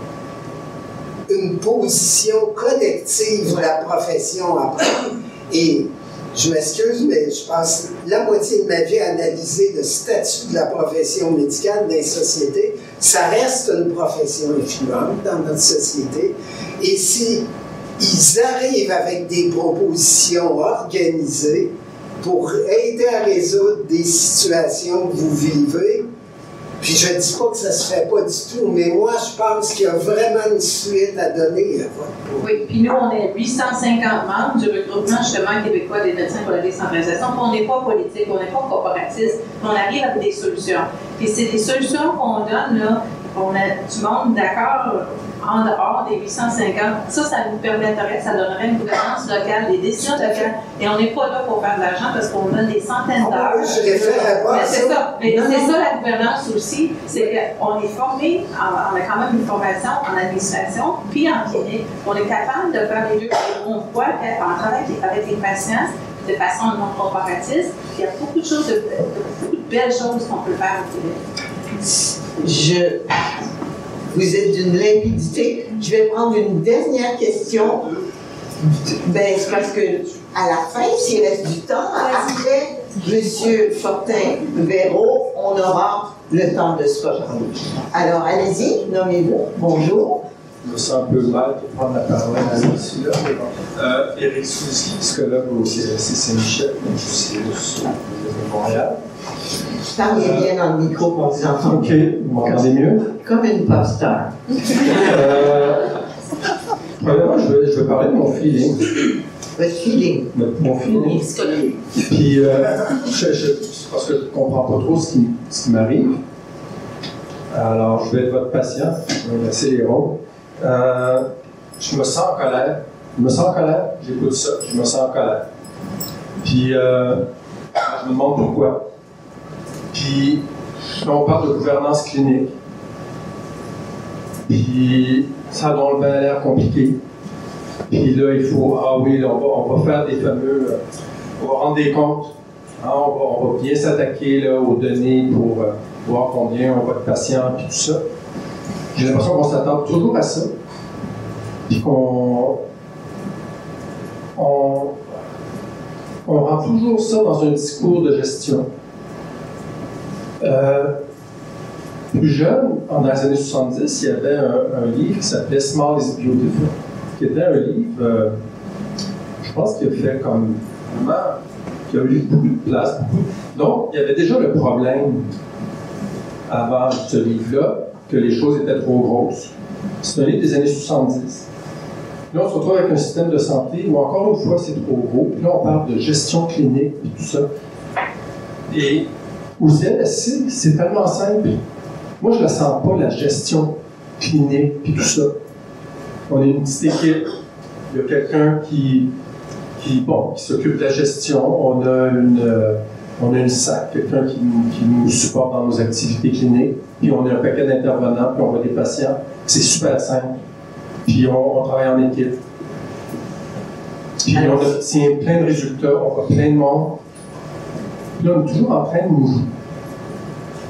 une position collective de la profession à prendre. Et je m'excuse, mais je passe la moitié de ma vie à analyser le statut de la profession médicale dans les sociétés. Ça reste une profession influente dans notre société. Et si ils arrivent avec des propositions organisées pour aider à résoudre des situations que vous vivez, puis je ne dis pas que ça ne se fait pas du tout, mais moi, je pense qu'il y a vraiment une suite à donner à votre projet. Oui, puis nous, on est 850 membres du regroupement justement québécois des médecins pour la décentralisation. Puis on n'est pas politique, on n'est pas corporatiste, mais on arrive avec des solutions. Puis c'est des solutions qu'on donne, là, on a du monde d'accord en dehors des 850. Ça nous permettrait, ça donnerait une gouvernance locale, des décisions locales. Et on n'est pas là pour faire de l'argent parce qu'on donne des centaines d'heures. Oui, je réfère pas à c'est ça. Mais c'est ça la gouvernance aussi, c'est qu'on est formé, on a quand même une formation en administration, puis en clinique. On est capable de faire les deux. On voit qu'on travaille avec les patients de façon non corporatiste. Il y a beaucoup de choses, beaucoup de belles choses qu'on peut faire au Québec. Vous êtes d'une limpidité. Je vais prendre une dernière question. Ben, c'est parce que à la fin, s'il reste du temps, après M. Fortin-Véro, on aura le temps de se reprendre. Alors, allez-y, nommez-vous. Bonjour. Je me sens un peu mal de prendre la parole ici, là. Éric Souzy, psychologue au CLC Saint-Michel, donc je suis de Montréal. Parlez bien dans le micro pour vous entendre. OK, vous m'entendez mieux? Comme une pop star. Premièrement, je vais parler de mon feeling. Votre feeling. Mon feeling. Psychologue. Puis, parce que je ne comprends pas trop ce qui m'arrive. Alors, je vais être votre patient. Je vais laisser les rôles. Je me sens en colère. Je me sens en colère. J'écoute ça. Je me sens en colère. Puis, je me demande pourquoi. Puis, là, on parle de gouvernance clinique. Puis, ça a donc bien l'air compliqué. Puis là, il faut, on va faire des fameux, on va rendre des comptes. Hein, on va bien s'attaquer là, aux données pour voir combien on va de patients, puis tout ça. J'ai l'impression qu'on s'attend toujours à ça. Puis qu'on rend toujours ça dans un discours de gestion. Plus jeune, dans les années 70, il y avait un livre qui s'appelait Small is Beautiful, qui était un livre, je pense qu'il a fait comme vraiment, qui a eu beaucoup de place. Donc, il y avait déjà le problème avant ce livre-là, que les choses étaient trop grosses. C'est un livre des années 70. Là, on se retrouve avec un système de santé où, encore une fois, c'est trop gros. Puis là, on parle de gestion clinique et tout ça. Et au CLSC, c'est tellement simple. Moi, je ne la sens pas, la gestion clinique et tout ça. On est une petite équipe. Il y a quelqu'un qui qui s'occupe de la gestion. On a une SAC, quelqu'un qui nous supporte dans nos activités cliniques. Puis on a un paquet d'intervenants, puis on voit des patients. C'est super simple. Puis on travaille en équipe. Puis on obtient plein de résultats, on voit plein de monde. Puis là, on est toujours en train de nous...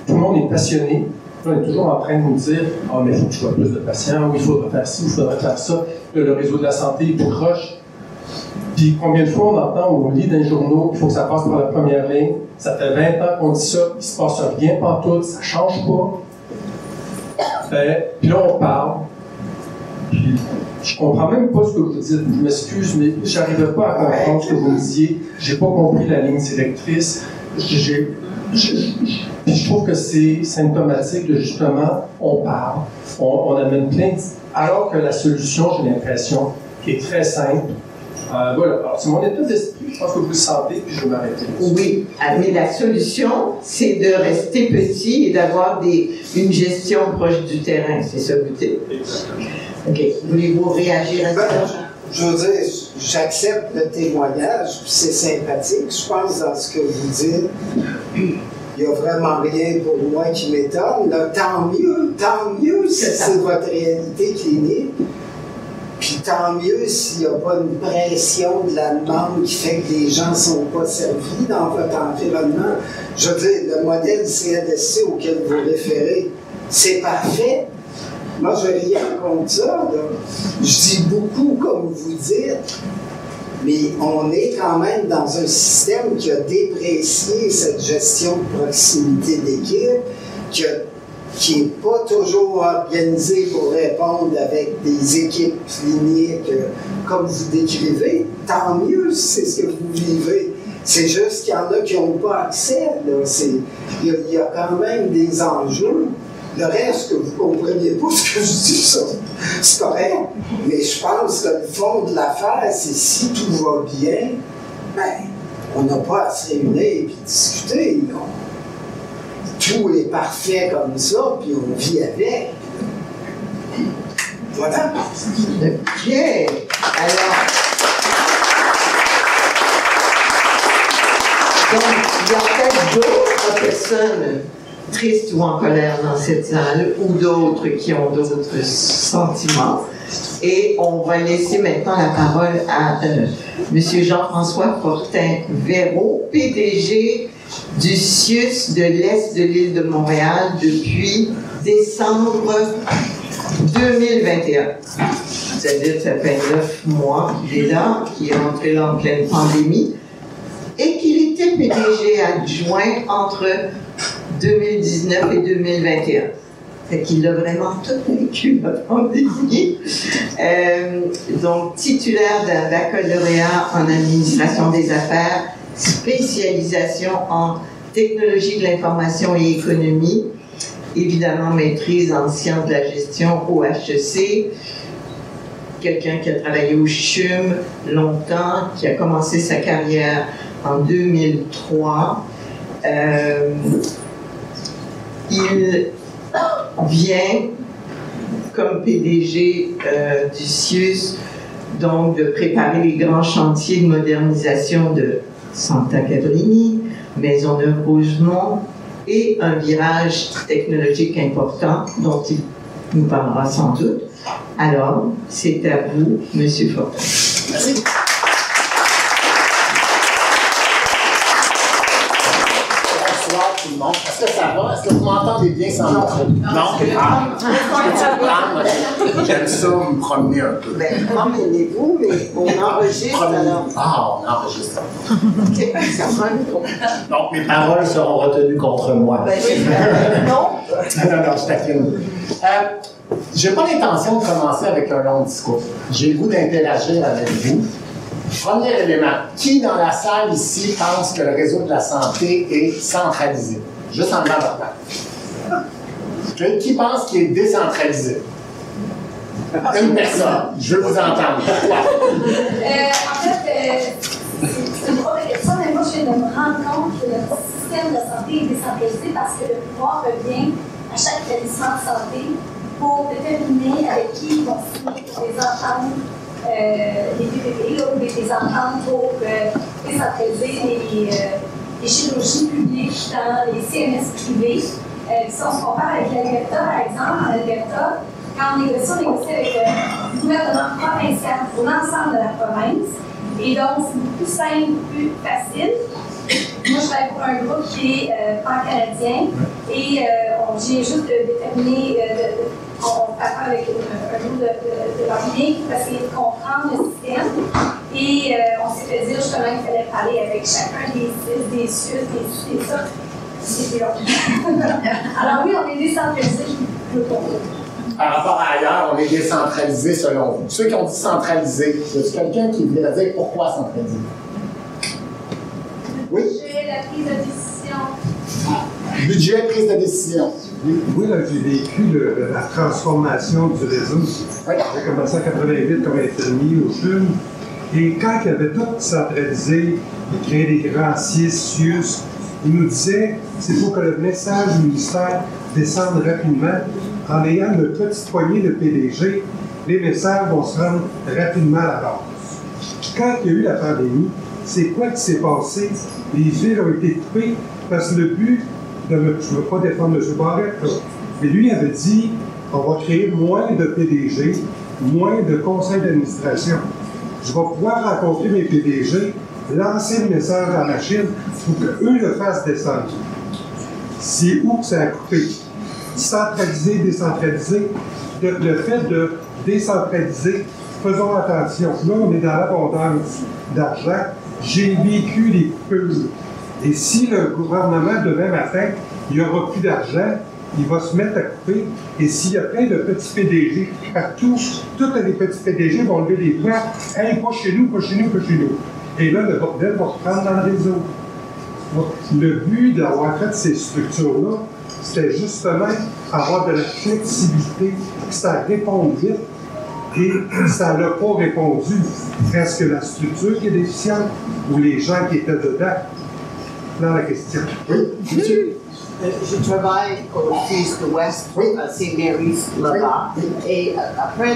Tout le monde est passionné. Là, on est toujours en train de nous dire « Ah, mais il faut que je vois plus de patients, ou il faudrait faire ci, ou il faudrait faire ça. » Là, le réseau de la santé est proche. Puis combien de fois on entend, on lit dans les journaux qu'il faut que ça passe par la première ligne. Ça fait 20 ans qu'on dit ça, il ne se passe rien pantoute, ça ne change pas. Puis là, on parle. Puis, je comprends même pas ce que vous dites. Je m'excuse, mais je n'arrivais pas à comprendre ce que vous me disiez. Je n'ai pas compris la ligne directrice. Puis je trouve que c'est symptomatique de justement, on parle, on amène plein de... Alors que la solution, j'ai l'impression, qui est très simple. Voilà, alors c'est mon état d'esprit, je pense que vous le sentez, puis je vais m'arrêter. Oui, mais la solution, c'est de rester petit et d'avoir une gestion proche du terrain, c'est ça que vous dites? Exactement. OK. Voulez-vous réagir à ça? Je veux dire, j'accepte le témoignage, puis c'est sympathique. Je pense dans ce que vous dites, il n'y a vraiment rien pour moi qui m'étonne. Tant mieux si c'est votre réalité clinique. Puis tant mieux s'il n'y a pas une pression de la demande qui fait que les gens ne sont pas servis dans votre environnement. Je veux dire, le modèle CNSC auquel vous référez, c'est parfait. Moi, je n'ai rien contre ça. Là. Je dis beaucoup, comme vous dites, mais on est quand même dans un système qui a déprécié cette gestion de proximité d'équipe, qui n'est pas toujours organisé pour répondre avec des équipes cliniques comme vous décrivez. Tant mieux si c'est ce que vous vivez. C'est juste qu'il y en a qui n'ont pas accès. Il y a quand même des enjeux. Le reste, que vous ne compreniez pas ce que je dis, ça, c'est correct. Mais je pense que le fond de l'affaire, c'est si tout va bien, ben, on n'a pas à se réunir et discuter. Non? Tout est parfait comme ça, puis on vit avec. Voilà. OK. Alors, donc, il y a peut-être d'autres personnes tristes ou en colère dans cette salle, ou d'autres qui ont d'autres sentiments. Et on va laisser maintenant la parole à M. Jean-François Fortin-Véraud, PDG du CIUS de l'Est de l'île de Montréal depuis décembre 2021. C'est-à-dire que ça fait 9 mois qu'il est là, qu'il est entré là en pleine pandémie, et qu'il était PDG adjoint entre 2019 et 2021. Fait qu'il a vraiment tout vécu, la pandémie. Donc, titulaire d'un baccalauréat en administration des affaires, spécialisation en technologie de l'information et économie, évidemment maîtrise en sciences de la gestion au HEC, quelqu'un qui a travaillé au CHUM longtemps, qui a commencé sa carrière en 2003. Il vient comme PDG du CIUS donc de préparer les grands chantiers de modernisation de Santa Cabrini, Maisonneuve-Rougemont et un virage technologique important dont il nous parlera sans doute. Alors, c'est à vous, M. Fortin. Merci. Bonsoir tout le monde. Est-ce que ça va? Est-ce que vous m'entendez bien sans micro? Non? Ah. J'aime ça me promener un peu. Ben, promenez-vous, mais on enregistre alors. Ah, on enregistre. OK, ça prend le micro. Donc, mes paroles seront retenues contre moi. Ben, non. Non, je taquine. Je n'ai pas l'intention de commencer avec un long discours. J'ai le goût d'interagir avec vous. Premier élément. Qui dans la salle ici pense que le réseau de la santé est centralisé? Juste en bas de votre tête. Qui pense qu'il est décentralisé? Une personne. Je veux vous entendre. Pourquoi? En fait, c'est une première question, mais moi, je viens de me rendre compte que le système de santé est décentralisé parce que le pouvoir revient à chaque établissement de santé pour déterminer avec qui ils vont signer pour les entendre les PPP, là, des ententes pour décentraliser les chirurgies publiques dans les CMS privés. Si on se compare avec l'Alberta, par exemple, en Alberta, quand on négocie avec le gouvernement provincial pour l'ensemble de la province, et donc c'est beaucoup plus simple, plus facile. Moi, je travaille pour un groupe qui est pan-canadien et on vient juste de déterminer, on fait affaire avec un groupe de l'Armée pour essayer de comprendre le système. Et on s'est fait dire justement qu'il fallait parler avec chacun des CIS, des SUS, des ça. C'est alors oui, on est décentralisé, je le comprends. Par rapport à ailleurs, on est décentralisé selon vous. Ceux qui ont dit centralisé, y a quelqu'un qui voudrait dire pourquoi centralisé? Oui? Budget, la prise de décision. Budget, prise de décision. Oui, là, j'ai vécu la transformation du réseau. Oui. J'ai commencé en 88 comme infirmier au CHUM. Et quand il y avait tout centralisé, il créait des grands CIS, il nous disait qu'il faut que le message du ministère descende rapidement. En ayant une petite poignée de PDG, les messages vont se rendre rapidement à la base. Quand il y a eu la pandémie, c'est quoi qui s'est passé? Les villes ont été coupées parce que le but je ne veux pas défendre M. Barrette, mais lui avait dit on va créer moins de PDG, moins de conseils d'administration. Je vais pouvoir rencontrer mes PDG, lancer le message à la machine pour qu'eux le fassent descendre. C'est où que ça a coupé? Centraliser, décentraliser. Le fait de décentraliser, faisons attention. Là, on est dans l'abondance d'argent. J'ai vécu les coupures. Et si le gouvernement, demain matin, il n'y aura plus d'argent, il va se mettre à couper. Et s'il y a plein de petits PDG partout, tous les petits PDG vont lever les bras. Hey, pas chez nous, pas chez nous, pas chez nous. Et là, le bordel va se prendre dans le réseau. Le but d'avoir fait ces structures-là, c'était justement avoir de la flexibilité, que ça réponde vite. Et ça n'a pas répondu. Est-ce que la structure qui est déficiente ou les gens qui étaient dedans? Dans la question. Oui, monsieur. Je travaille au CIS de West, à Saint-Mary's là-bas. Et après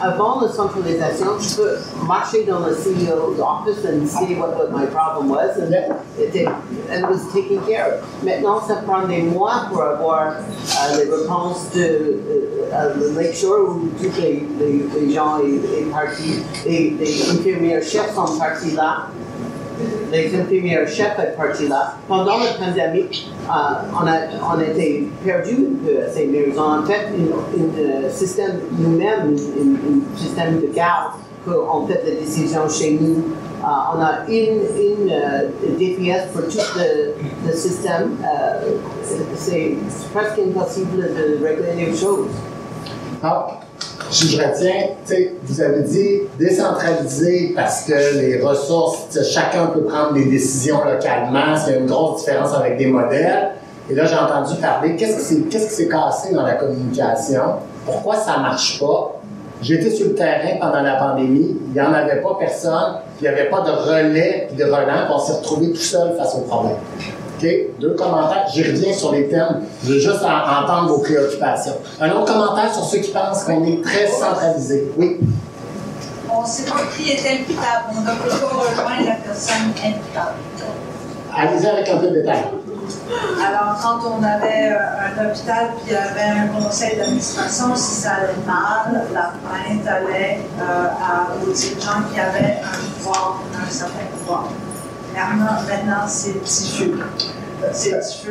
avant la centralisation, je peux marcher dans le CEO's office and see what my problem was, and it was taken care of. Maintenant, ça prend des mois pour avoir les réponses de Lakeshore où tous les gens sont partis, les infirmières chefs sont partis là. Les infirmières chefs sont partis là. Pendant la pandémie, on était perdus un peu à Saint-Mary's. On a fait un système nous-mêmes, un système de garde, qu'on fait des décisions chez nous. On a une DPS pour tout le système. C'est presque impossible de régler les choses. Je retiens, vous avez dit décentraliser parce que les ressources, chacun peut prendre des décisions localement, c'est une grosse différence avec des modèles. Et là, j'ai entendu parler, qu'est-ce qui s'est cassé dans la communication? Pourquoi ça ne marche pas? J'ai été sur le terrain pendant la pandémie, il n'y en avait pas personne, il n'y avait pas de relais et de relents, on s'est retrouvés tout seul face au problème. Okay. 2 commentaires, j'y reviens sur les termes, je veux juste entendre vos préoccupations. Un autre commentaire sur ceux qui pensent qu'on est très centralisé. Oui? On ne sait pas qui est imputable, on doit toujours rejoindre la personne imputable. Allez-y avec un peu de détail. Alors, quand on avait un hôpital puis il y avait un conseil d'administration, si ça allait mal, la plainte allait aux dirigeants qui avaient un certain pouvoir. Maintenant, c'est diffus.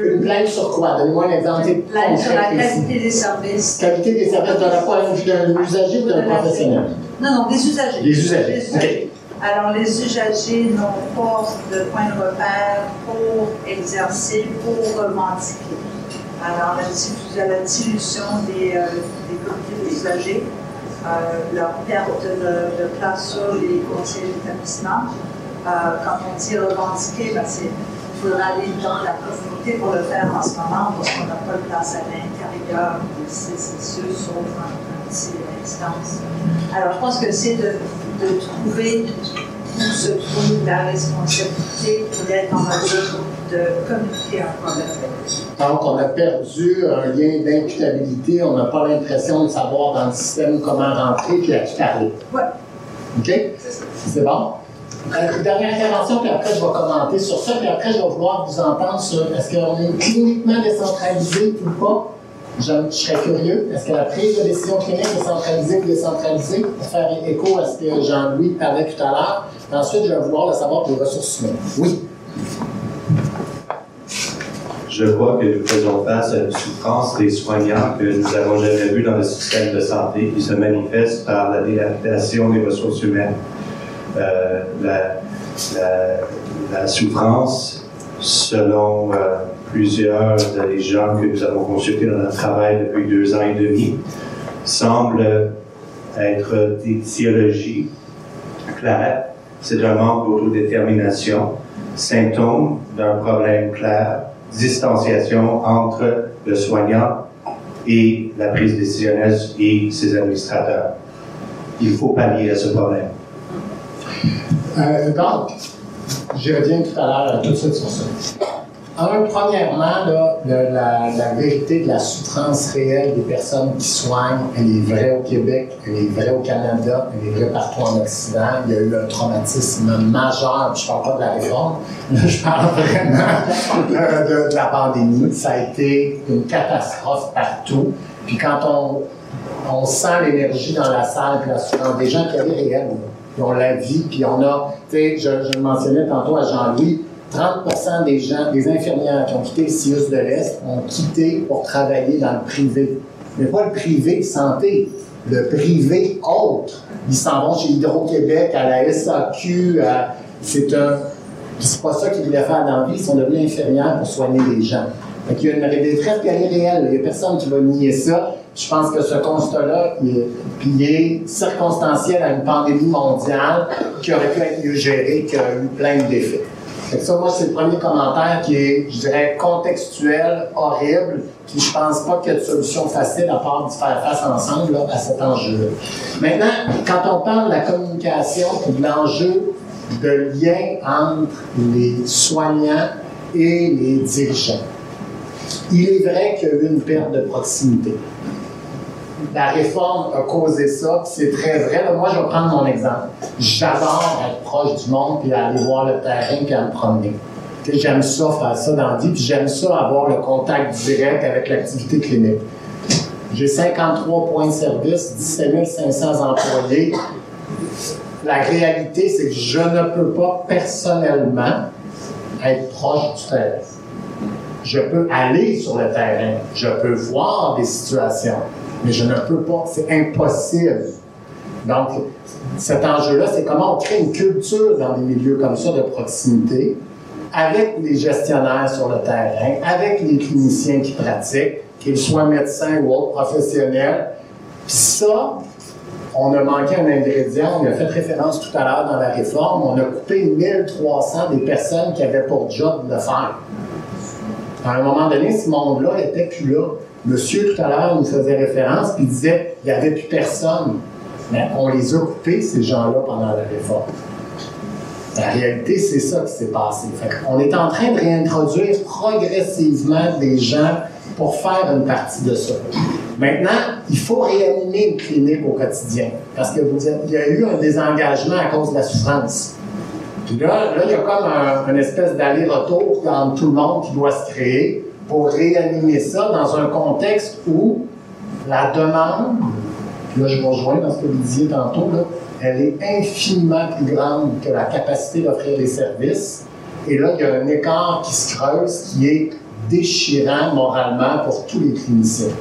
Une plainte sur quoi? Donnez-moi un exemple. Une plainte sur la qualité des services. Qualité des services de la part d'un usager ou d'un professionnel? Non, des usagers. Des usagers. Okay. Alors, les usagers n'ont pas de point de repère pour exercer, pour revendiquer. Alors, la dilution des comités d'usagers, leur perte de place sur les conseils d'établissement. Quand on dit revendiquer, il faudra aller dans la communauté pour le faire en ce moment parce qu'on n'a pas de place à l'intérieur des CCE sauf un petit instance. Alors, je pense que c'est de trouver où se trouve la responsabilité pour être en mesure de communiquer un problème. Donc, on a perdu un lien d'imputabilité, on n'a pas l'impression de savoir dans le système comment rentrer puis à qui parler. Oui. OK? C'est bon? Dernière intervention, puis après je vais commenter sur ça, puis après je vais vouloir vous entendre sur est-ce qu'on est cliniquement décentralisé ou pas? Je serais curieux. Est-ce que la prise de décision clinique est centralisée ou décentralisée? Pour faire écho à ce que Jean-Louis parlait tout à l'heure. Ensuite, je vais vouloir le savoir pour les ressources humaines. Oui. Je crois que nous faisons face à une souffrance des soignants que nous n'avons jamais vue dans le système de santé qui se manifeste par la dilapidation des ressources humaines. La souffrance, selon plusieurs des gens que nous avons consultés dans notre travail depuis 2 ans et demi, semble être d'étiologie claire. C'est un manque d'autodétermination, symptôme d'un problème clair, distanciation entre le soignant et la prise décisionnelle et ses administrateurs. Il faut pallier à ce problème. Donc, je reviens tout à l'heure tout de suite sur ça. Premièrement, là, la vérité de la souffrance réelle des personnes qui soignent, elle est vraie au Québec, elle est vraie au Canada, elle est vraie partout en Occident. Il y a eu un traumatisme majeur, puis je ne parle pas de la réforme, là, je parle vraiment de la pandémie. Ça a été une catastrophe partout. Puis quand on sent l'énergie dans la salle, puis la souffrance des gens qui avaient réelle, qui ont la vie, puis on a, tu sais, je le mentionnais tantôt à Jean-Louis, 30% des gens, des infirmières qui ont quitté le CIUS de l'Est ont quitté pour travailler dans le privé. Mais pas le privé santé, le privé autre. Ils s'en vont chez Hydro-Québec, à la SAQ, c'est pas ça qu'ils voulaient faire dans la vie, ils sont devenus infirmières pour soigner les gens. Donc, il y a une détresse qui est réelle, il n'y a personne qui va nier ça. Je pense que ce constat-là, il est circonstanciel à une pandémie mondiale qui aurait pu être mieux gérée, qui a eu plein d'effets. Donc ça, moi, c'est le premier commentaire qui est, je dirais, contextuel, horrible, puis je pense pas qu'il y a de solution facile à part de faire face ensemble là, à cet enjeu-là. Maintenant, quand on parle de la communication et de l'enjeu de lien entre les soignants et les dirigeants, il est vrai qu'il y a eu une perte de proximité. La réforme a causé ça, puis c'est très vrai. Là, moi, je vais prendre mon exemple. J'adore être proche du monde, puis aller voir le terrain, puis à me promener. J'aime ça, faire ça dans la vie, puis j'aime ça, avoir le contact direct avec l'activité clinique. J'ai 53 points de service, 17 500 employés. La réalité, c'est que je ne peux pas personnellement être proche du terrain. Je peux aller sur le terrain, je peux voir des situations, mais je ne peux pas, c'est impossible. Donc, cet enjeu-là, c'est comment on crée une culture dans des milieux comme ça de proximité, avec les gestionnaires sur le terrain, avec les cliniciens qui pratiquent, qu'ils soient médecins ou autres professionnels. Puis ça, on a manqué un ingrédient, on a fait référence tout à l'heure dans la réforme, on a coupé 1300 des personnes qui avaient pour job de le faire. À un moment donné, ce monde-là n'était plus là. Monsieur, tout à l'heure, nous faisait référence, puis il disait qu'il n'y avait plus personne. Mais on les a coupés, ces gens-là, pendant la réforme. La réalité, c'est ça qui s'est passé. On est en train de réintroduire progressivement des gens pour faire une partie de ça. Maintenant, il faut réanimer une clinique au quotidien, parce qu'il y a eu un désengagement à cause de la souffrance. Puis là, il y a comme une espèce d'aller-retour entre tout le monde qui doit se créer pour réanimer ça dans un contexte où la demande, là je vous rejoins dans ce que vous disiez tantôt, là, elle est infiniment plus grande que la capacité d'offrir des services. Et là, il y a un écart qui se creuse qui est déchirant moralement pour tous les cliniciens.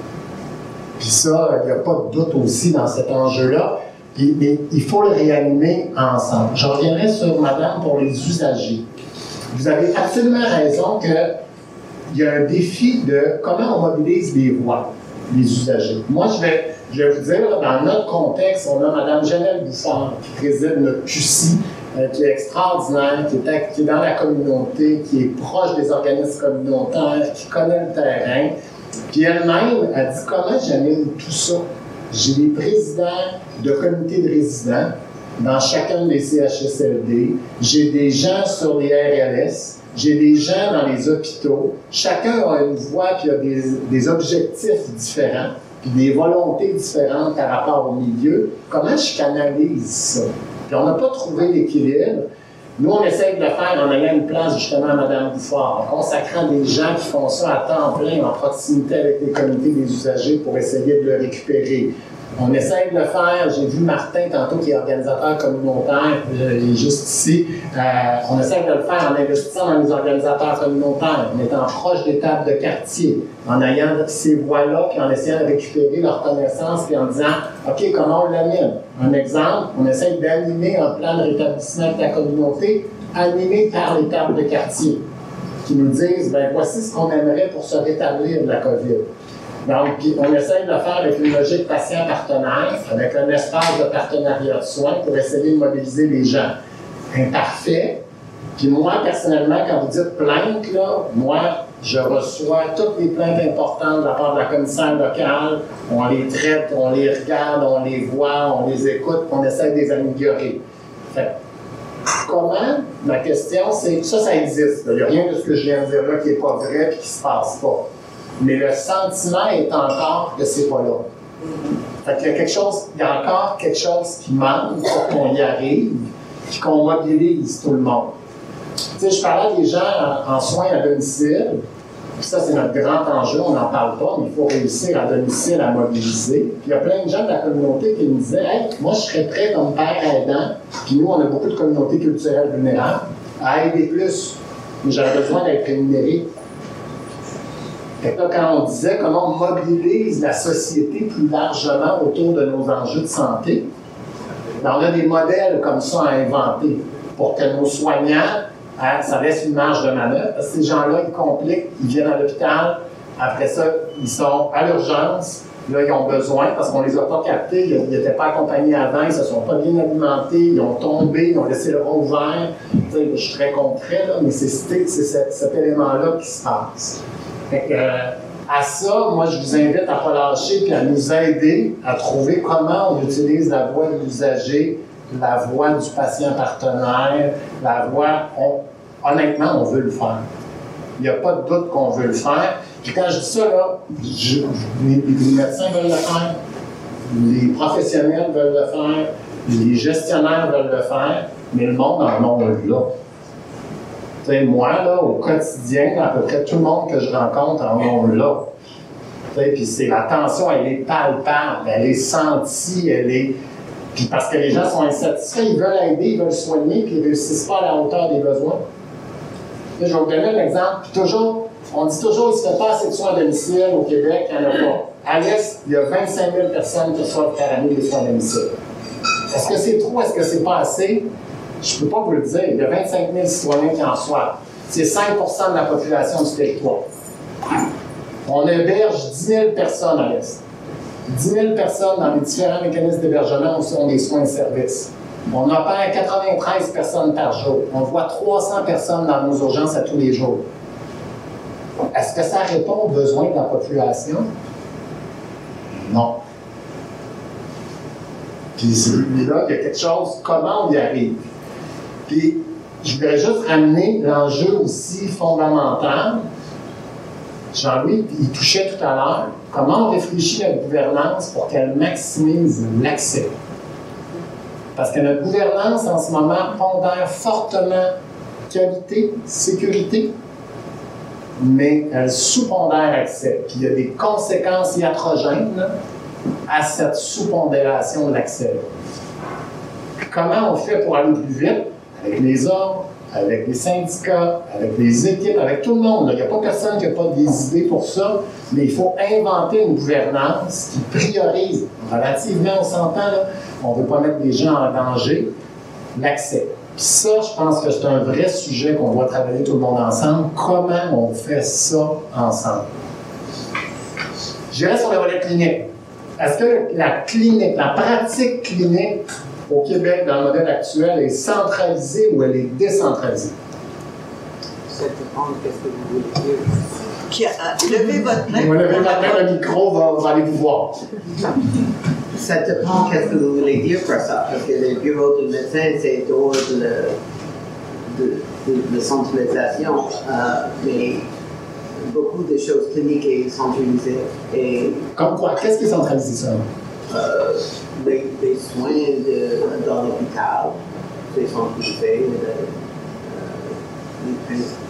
Puis ça, il n'y a pas de doute aussi dans cet enjeu-là. Mais il faut le réanimer ensemble. Je reviendrai sur madame pour les usagers. Vous avez absolument raison qu'il y a un défi de comment on mobilise les voix, les usagers. Moi, je vais vous dire, là, dans notre contexte, on a madame Janelle Bouchard qui préside notre QCI, qui est extraordinaire, qui est dans la communauté, qui est proche des organismes communautaires, qui connaît le terrain. Puis elle-même a dit comment j'anime tout ça. J'ai des présidents de comités de résidents dans chacun des CHSLD. J'ai des gens sur les RLS. J'ai des gens dans les hôpitaux. Chacun a une voix puis a des objectifs différents puis des volontés différentes par rapport au milieu. Comment je canalise ça? Puis on n'a pas trouvé l'équilibre. Nous, on essaie de le faire en ayant une place justement à Mme Bouffard, en consacrant des gens qui font ça à temps plein en proximité avec les comités des usagers pour essayer de le récupérer. On essaie de le faire, j'ai vu Martin tantôt qui est organisateur communautaire, il est juste ici, on essaie de le faire en investissant dans les organisateurs communautaires, en étant proche des tables de quartier, en ayant ces voix-là, puis en essayant de récupérer leurs connaissances, puis en disant, OK, comment on l'anime? Un exemple, on essaie d'animer un plan de rétablissement de la communauté, animé par les tables de quartier, qui nous disent, ben voici ce qu'on aimerait pour se rétablir de la COVID. Donc, on essaie de le faire avec une logique patient-partenaire, avec un espace de partenariat de soins pour essayer de mobiliser les gens. Imparfait. Puis moi, personnellement, quand vous dites plainte, là, moi, je reçois toutes les plaintes importantes de la part de la commissaire locale. On les traite, on les regarde, on les voit, on les écoute, on essaie de les améliorer. Fait, comment? La question, c'est ça existe. Il n'y a rien de ce que je viens de dire là qui n'est pas vrai et qui ne se passe pas. Mais le sentiment est encore que c'est pas là. Fait qu'il y a il y a encore quelque chose qui manque pour qu'on y arrive, puis qu'on mobilise tout le monde. Tu sais, je parlais des gens en soins à domicile, puis ça, c'est notre grand enjeu, on n'en parle pas, mais il faut réussir à domicile à mobiliser. Puis il y a plein de gens de la communauté qui me disaient, hey, moi, je serais prêt comme père aidant, puis nous, on a beaucoup de communautés culturelles vulnérables, à aider plus, mais j'aurais besoin d'être rémunéré. Fait que là, quand on disait comment on mobilise la société plus largement autour de nos enjeux de santé, ben on a des modèles comme ça à inventer pour que nos soignants, ça laisse une marge de manœuvre. Parce que ces gens-là, ils compliquent, ils viennent à l'hôpital, après ça, ils sont à l'urgence, là, ils ont besoin, parce qu'on ne les a pas captés, ils n'étaient pas accompagnés avant, ils ne se sont pas bien alimentés, ils ont tombé, ils ont laissé le bras ouvert. Je suis très concret, là, mais c'est cet élément-là qui se passe. Fait que, à ça, moi, je vous invite à ne pas lâcher et à nous aider à trouver comment on utilise la voix de l'usager, la voix du patient partenaire, la voix... honnêtement, on veut le faire. Il n'y a pas de doute qu'on veut le faire. Puis quand je dis ça, là, les médecins veulent le faire, les professionnels veulent le faire, les gestionnaires veulent le faire, mais le monde en a là. Moi, là, au quotidien, à peu près tout le monde que je rencontre en ont là. Puis c'est la tension, elle est palpable, elle est sentie, elle est... Puis parce que les gens sont insatisfaits, ils veulent aider, ils veulent soigner, puis ils ne réussissent pas à la hauteur des besoins. Là, je vais vous donner un exemple. Puis toujours, on dit toujours qu'il ne se fait pas assez de soins à domicile au Québec, il n'y en a pas. À l'Est, il y a 25 000 personnes qui reçoivent par année des soins à domicile. Est-ce que c'est trop, est-ce que c'est pas assez? Je ne peux pas vous le dire. Il y a 25 000 citoyens qui en reçoivent. C'est 5 % de la population du territoire. On héberge 10 000 personnes à l'Est. 10 000 personnes dans les différents mécanismes d'hébergement où ont des soins et services. On opère 93 personnes par jour. On voit 300 personnes dans nos urgences à tous les jours. Est-ce que ça répond aux besoins de la population? Non. Puis là, il y a quelque chose, comment on y arrive? Puis, je voudrais juste ramener l'enjeu aussi fondamental. Jean-Louis, il touchait tout à l'heure, comment on réfléchit à la gouvernance pour qu'elle maximise l'accès. Parce que notre gouvernance, en ce moment, pondère fortement qualité, sécurité, mais elle sous-pondère accès. Puis il y a des conséquences iatrogènes là, à cette sous-pondération de l'accès. Comment on fait pour aller plus vite? Avec les ordres, avec les syndicats, avec les équipes, avec tout le monde. Il n'y a pas personne qui n'a pas des idées pour ça, mais il faut inventer une gouvernance qui priorise, relativement, on s'entend, là, on ne veut pas mettre les gens en danger, l'accès. Puis ça, je pense que c'est un vrai sujet qu'on doit travailler tout le monde ensemble. Comment on fait ça ensemble? Je dirais sur le volet clinique. Est-ce que la clinique, la pratique clinique au Québec, dans le modèle actuel, est centralisée ou elle est décentralisée? Ça dépend de ce que vous voulez dire. Levez votre main. Levez votre main, le micro va aller vous voir. Ça dépend de ce que vous voulez dire par ça, parce que les bureaux de médecins, c'est hors de centralisation, mais beaucoup de choses cliniques et centralisées. Et comme quoi? Qu'est-ce qui est centralisé, ça? les soins dans l'hôpital, c'est sont privés, les principes.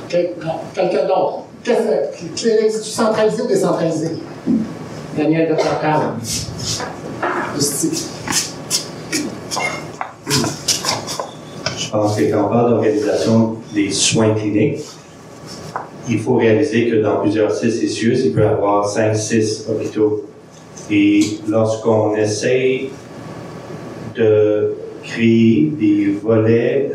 Quelqu'un d'autre? Clinique centralisée ou décentralisée? Daniel de Procam. Je pense que quand on parle d'organisation des soins cliniques, il faut réaliser que dans plusieurs sites et CIUS, il peut y avoir 5-6 hôpitaux. Et lorsqu'on essaye de créer des volets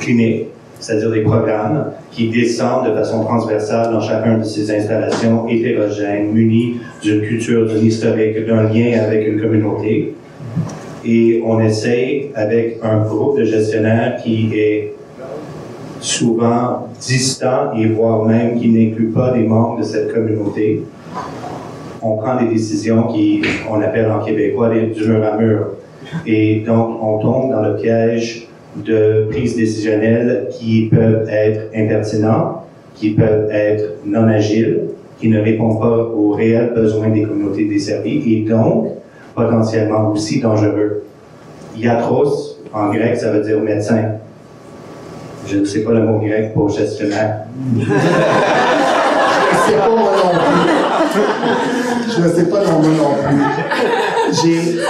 cliniques, c'est-à-dire des programmes qui descendent de façon transversale dans chacune de ces installations hétérogènes, munies d'une culture, d'un historique, d'un lien avec une communauté. Et on essaye, avec un groupe de gestionnaires qui est souvent distant et voire même qui n'inclut pas des membres de cette communauté, on prend des décisions qui, on appelle en québécois, du mur à mur. Et donc, on tombe dans le piège de prises décisionnelles qui peuvent être impertinentes, qui peuvent être non agiles, qui ne répondent pas aux réels besoins des communautés desservies et donc potentiellement aussi dangereux. Iatros, en grec, ça veut dire médecin. Je ne sais pas le mot grec pour gestionnaire. Je ne sais pas moi non plus. Je ne sais pas moi non plus.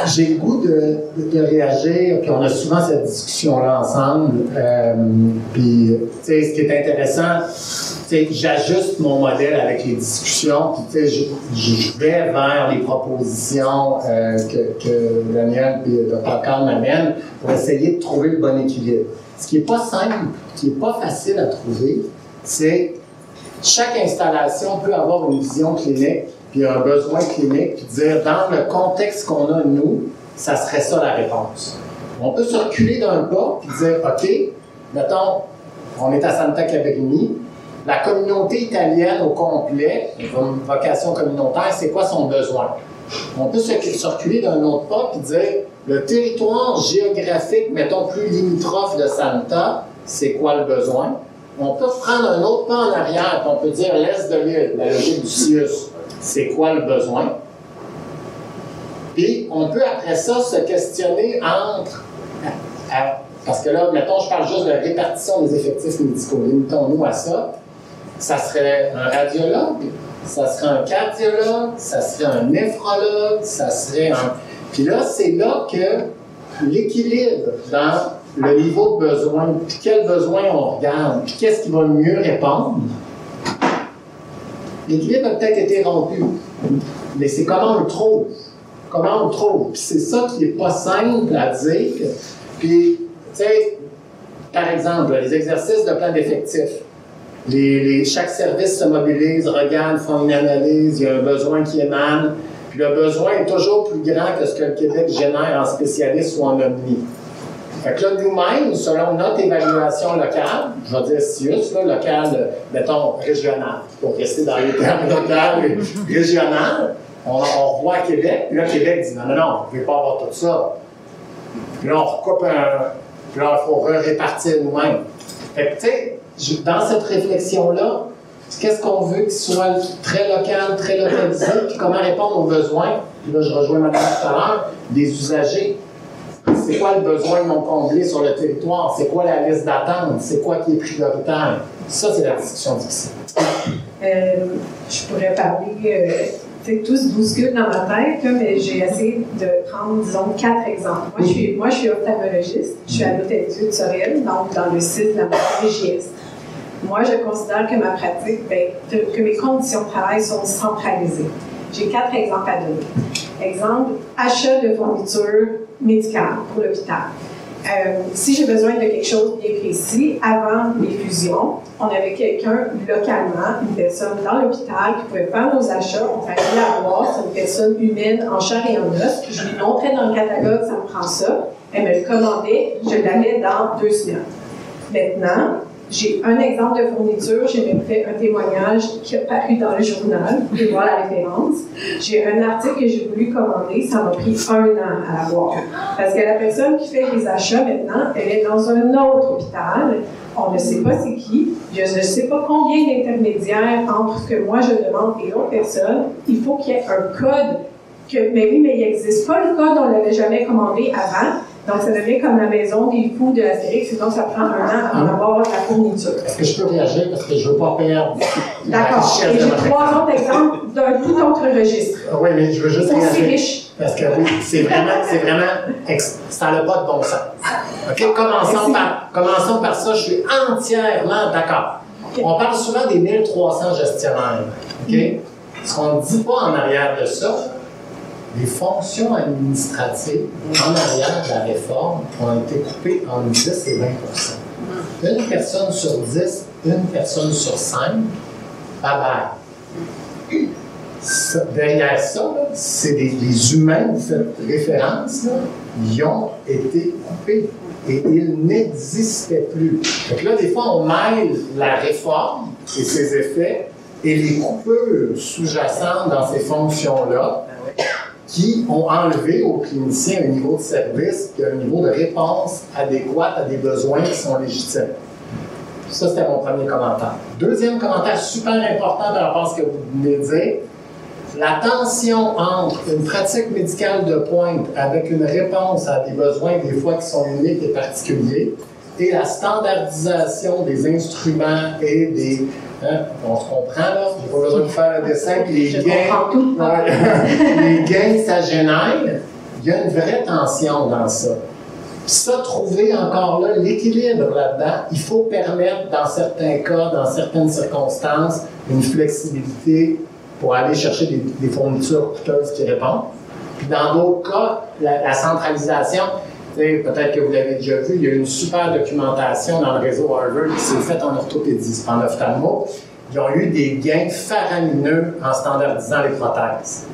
J'ai le goût de réagir, puis on a souvent cette discussion-là ensemble. Puis, tu sais, ce qui est intéressant, j'ajuste mon modèle avec les discussions, puis je vais vers les propositions que Daniel et Dr. Carl m'amènent pour essayer de trouver le bon équilibre. Ce qui n'est pas simple, ce qui n'est pas facile à trouver, c'est chaque installation peut avoir une vision clinique, puis un besoin clinique, puis dire dans le contexte qu'on a nous, ça serait ça la réponse. On peut se reculer d'un pas, puis dire OK, mettons, on est à Santa Caverini. La communauté italienne au complet, une vocation communautaire, c'est quoi son besoin? On peut se reculer d'un autre pas et dire le territoire géographique, mettons plus limitrophe de Santa, c'est quoi le besoin? On peut prendre un autre pas en arrière et on peut dire l'est de l'île, la logique du CIUS, c'est quoi le besoin? Puis on peut après ça se questionner entre. Parce que là, mettons, je parle juste de la répartition des effectifs médicaux. Limitons-nous à ça. Ça serait un radiologue, ça serait un cardiologue, ça serait un néphrologue, ça serait un... Puis là, c'est là que l'équilibre dans le niveau de besoin, puis quel besoin on regarde, puis qu'est-ce qui va le mieux répondre, l'équilibre a peut-être été rompu, mais c'est comment on le trouve. Comment on le trouve. Puis c'est ça qui n'est pas simple à dire. Puis, tu sais, par exemple, les exercices de plan d'effectifs. Chaque service se mobilise, regarde, font une analyse, il y a un besoin qui émane, puis le besoin est toujours plus grand que ce que le Québec génère en spécialiste ou en omni. Fait que là, nous-mêmes, selon notre évaluation locale, je vais dire CIUS, là, locale, mettons, régional, pour rester dans les termes local et régional, on revoit à Québec, puis là, Québec dit non, vous ne pouvez pas avoir tout ça. Puis là, on recoupe puis là, il faut répartir nous-mêmes. Fait que, tu sais, dans cette réflexion-là, qu'est-ce qu'on veut qu'il soit très local, très localisé, puis comment répondre aux besoins, puis là, je rejoins madame tout à l'heure, des usagers. C'est quoi le besoin non comblé sur le territoire? C'est quoi la liste d'attente? C'est quoi qui est prioritaire? Ça, c'est la discussion difficile. Je pourrais parler, tout se bouscule dans ma tête, là, mais j'ai essayé de prendre, disons, 4 exemples. Moi, je suis ophtalmologiste. Je suis à l'Hôtel-Dieu de Sorel, donc dans le site de la régieste. Moi, je considère que ma pratique, que mes conditions de travail sont centralisées. J'ai 4 exemples à donner. Exemple, achat de fournitures médicales pour l'hôpital. Si j'ai besoin de quelque chose de bien précis, avant les fusions, on avait quelqu'un localement, une personne dans l'hôpital qui pouvait faire nos achats, on fallait la voir, c'est une personne humaine en chair et en os, je lui montrais dans le catalogue, ça me prend ça, elle me le commandait, je l'avais dans 2 semaines. Maintenant, j'ai un exemple de fourniture, j'ai même fait un témoignage qui a paru dans le journal, vous pouvez voir la référence. J'ai un article que j'ai voulu commander, ça m'a pris 1 an à avoir. Parce que la personne qui fait les achats maintenant, elle est dans un autre hôpital, on ne sait pas c'est qui, je ne sais pas combien d'intermédiaires entre ce que moi je demande et l'autre personne, il faut qu'il y ait un code, mais oui, mais il n'existe pas le code, on ne l'avait jamais commandé avant. Donc, ça devient comme la maison des fous de l'Astérix, sinon ça prend 1 an avant d'avoir la fourniture. Est-ce que je peux réagir parce que je ne veux pas perdre la D'accord. richesse Et de j'ai votre 3 autres exemples d'un tout autre registre. Oui, mais je veux juste Aussi réagir. riche. Parce que oui, c'est vraiment, ça n'a pas de bon sens. OK? Commençons par ça, je suis entièrement d'accord. Okay. On parle souvent des 1300 gestionnaires. OK? Ce qu'on ne dit pas en arrière de ça, les fonctions administratives en arrière de la réforme ont été coupées en 10 et 20 %. Une personne sur 10, une personne sur 5, bye-bye. Derrière ça, c'est les humains, vous faites référence, là, ils ont été coupés et ils n'existaient plus. Donc là, des fois, on mêle la réforme et ses effets et les coupures sous-jacentes dans ces fonctions-là qui ont enlevé aux cliniciens un niveau de service et un niveau de réponse adéquat à des besoins qui sont légitimes. Ça, c'était mon premier commentaire. Deuxième commentaire super important par rapport à ce que vous venez de dire. La tension entre une pratique médicale de pointe avec une réponse à des besoins des fois qui sont uniques et particuliers et la standardisation des instruments et des... Hein, on se comprend là, j'ai pas besoin de faire un dessin, puis les gains, ça génère. Il y a une vraie tension dans ça. Puis ça, trouver encore là l'équilibre là-dedans, il faut permettre dans certains cas, dans certaines circonstances, une flexibilité pour aller chercher des fournitures coûteuses qui répondent. Puis dans d'autres cas, la centralisation, peut-être que vous l'avez déjà vu, il y a une super documentation dans le réseau Harvard qui s'est faite en orthopédie, en ophtalmo. Ils ont eu des gains faramineux en standardisant les prothèses.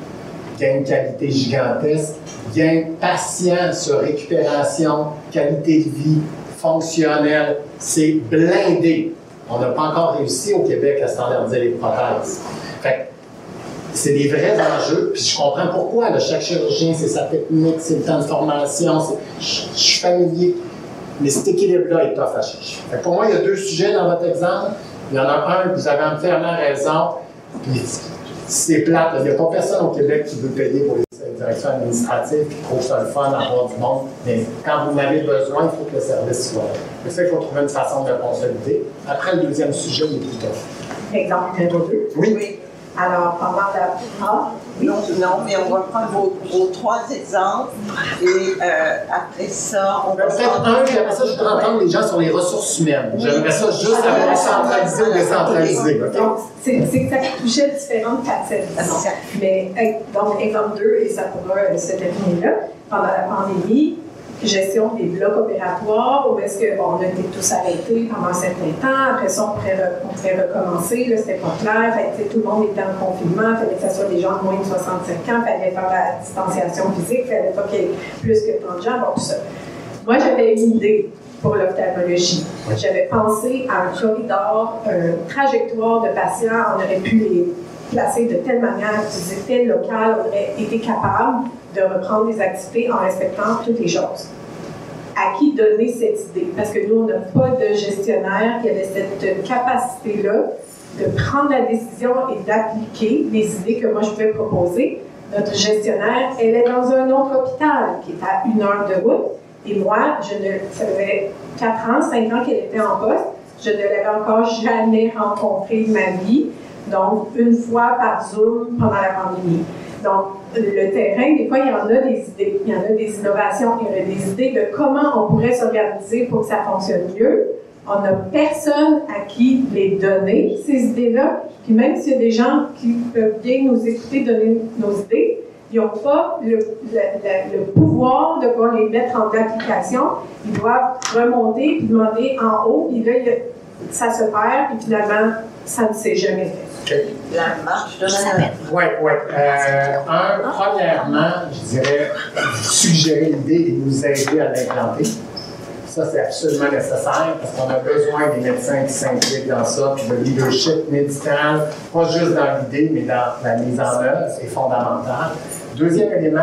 Gains de qualité gigantesque, gains patients sur récupération, qualité de vie, fonctionnelle. C'est blindé. On n'a pas encore réussi au Québec à standardiser les prothèses. Fait c'est des vrais enjeux, puis je comprends pourquoi. Là, chaque chirurgien, c'est sa technique, c'est le temps de formation, je suis familier. Mais cet équilibre-là est tough à chercher. Fait pour moi, il y a 2 sujets dans votre exemple. Il y en a un, vous avez entièrement raison, puis c'est plate. Il n'y a pas personne au Québec qui veut payer pour les directions administratives, qui trouve ça le fun d'avoir du monde. Mais quand vous en avez besoin, il faut que le service soit là. C'est ça, il faut trouver une façon de le consolider. Après, le deuxième sujet, il est plus tough. Exemple numéro 2. Oui. Alors, pendant la... Oui. Non, mais on va prendre vos 3 exemples et après ça, on va... Peut-être un, puis après ça, je peux entendre les gens sur les ressources humaines. J'aimerais ça juste avoir centralisé ou décentralisé. Donc, c'est que ça touchait différentes facettes. Mais, donc, exemple 2, et ça pourra se terminer là, pendant la pandémie, gestion des blocs opératoires, où est-ce qu'on a été tous arrêtés pendant un certain temps, après ça, on pourrait recommencer, là, c'était pas clair, fait, tout le monde était en confinement, il fallait que ce soit des gens de moins de 65 ans, il fallait faire la distanciation physique, il fallait pas qu'il y ait plus que 30 gens, bon, tout ça. Moi, j'avais une idée pour l'ophtalmologie. J'avais pensé à un corridor, une trajectoire de patients, on aurait pu les placer de telle manière qu'ils étaient local, on aurait été capable de reprendre les activités en respectant toutes les choses. À qui donner cette idée? Parce que nous, on n'a pas de gestionnaire qui avait cette capacité-là de prendre la décision et d'appliquer les idées que moi je pouvais proposer. Notre gestionnaire, elle est dans un autre hôpital qui est à 1 heure de route. Et moi, ça fait 4 ans, 5 ans qu'elle était en poste. Je ne l'avais encore jamais rencontrée de ma vie. Donc, une fois par Zoom pendant la pandémie. Donc, le terrain, des fois, il y en a des idées, il y en a des innovations, il y en a des idées de comment on pourrait s'organiser pour que ça fonctionne mieux. On n'a personne à qui les donner, ces idées-là. Puis même s'il y a des gens qui peuvent bien nous écouter donner nos idées, ils n'ont pas le pouvoir de pouvoir les mettre en application. Ils doivent remonter puis demander en haut, puis là, ça se perd, puis finalement, ça ne s'est jamais fait. Okay. La marche de la... Oui. Premièrement, je dirais, suggérer l'idée et nous aider à l'implanter. Ça, c'est absolument nécessaire parce qu'on a besoin des médecins qui s'impliquent dans ça, puis le leadership médical, pas juste dans l'idée, mais dans la mise en œuvre, c'est fondamental. Deuxième élément,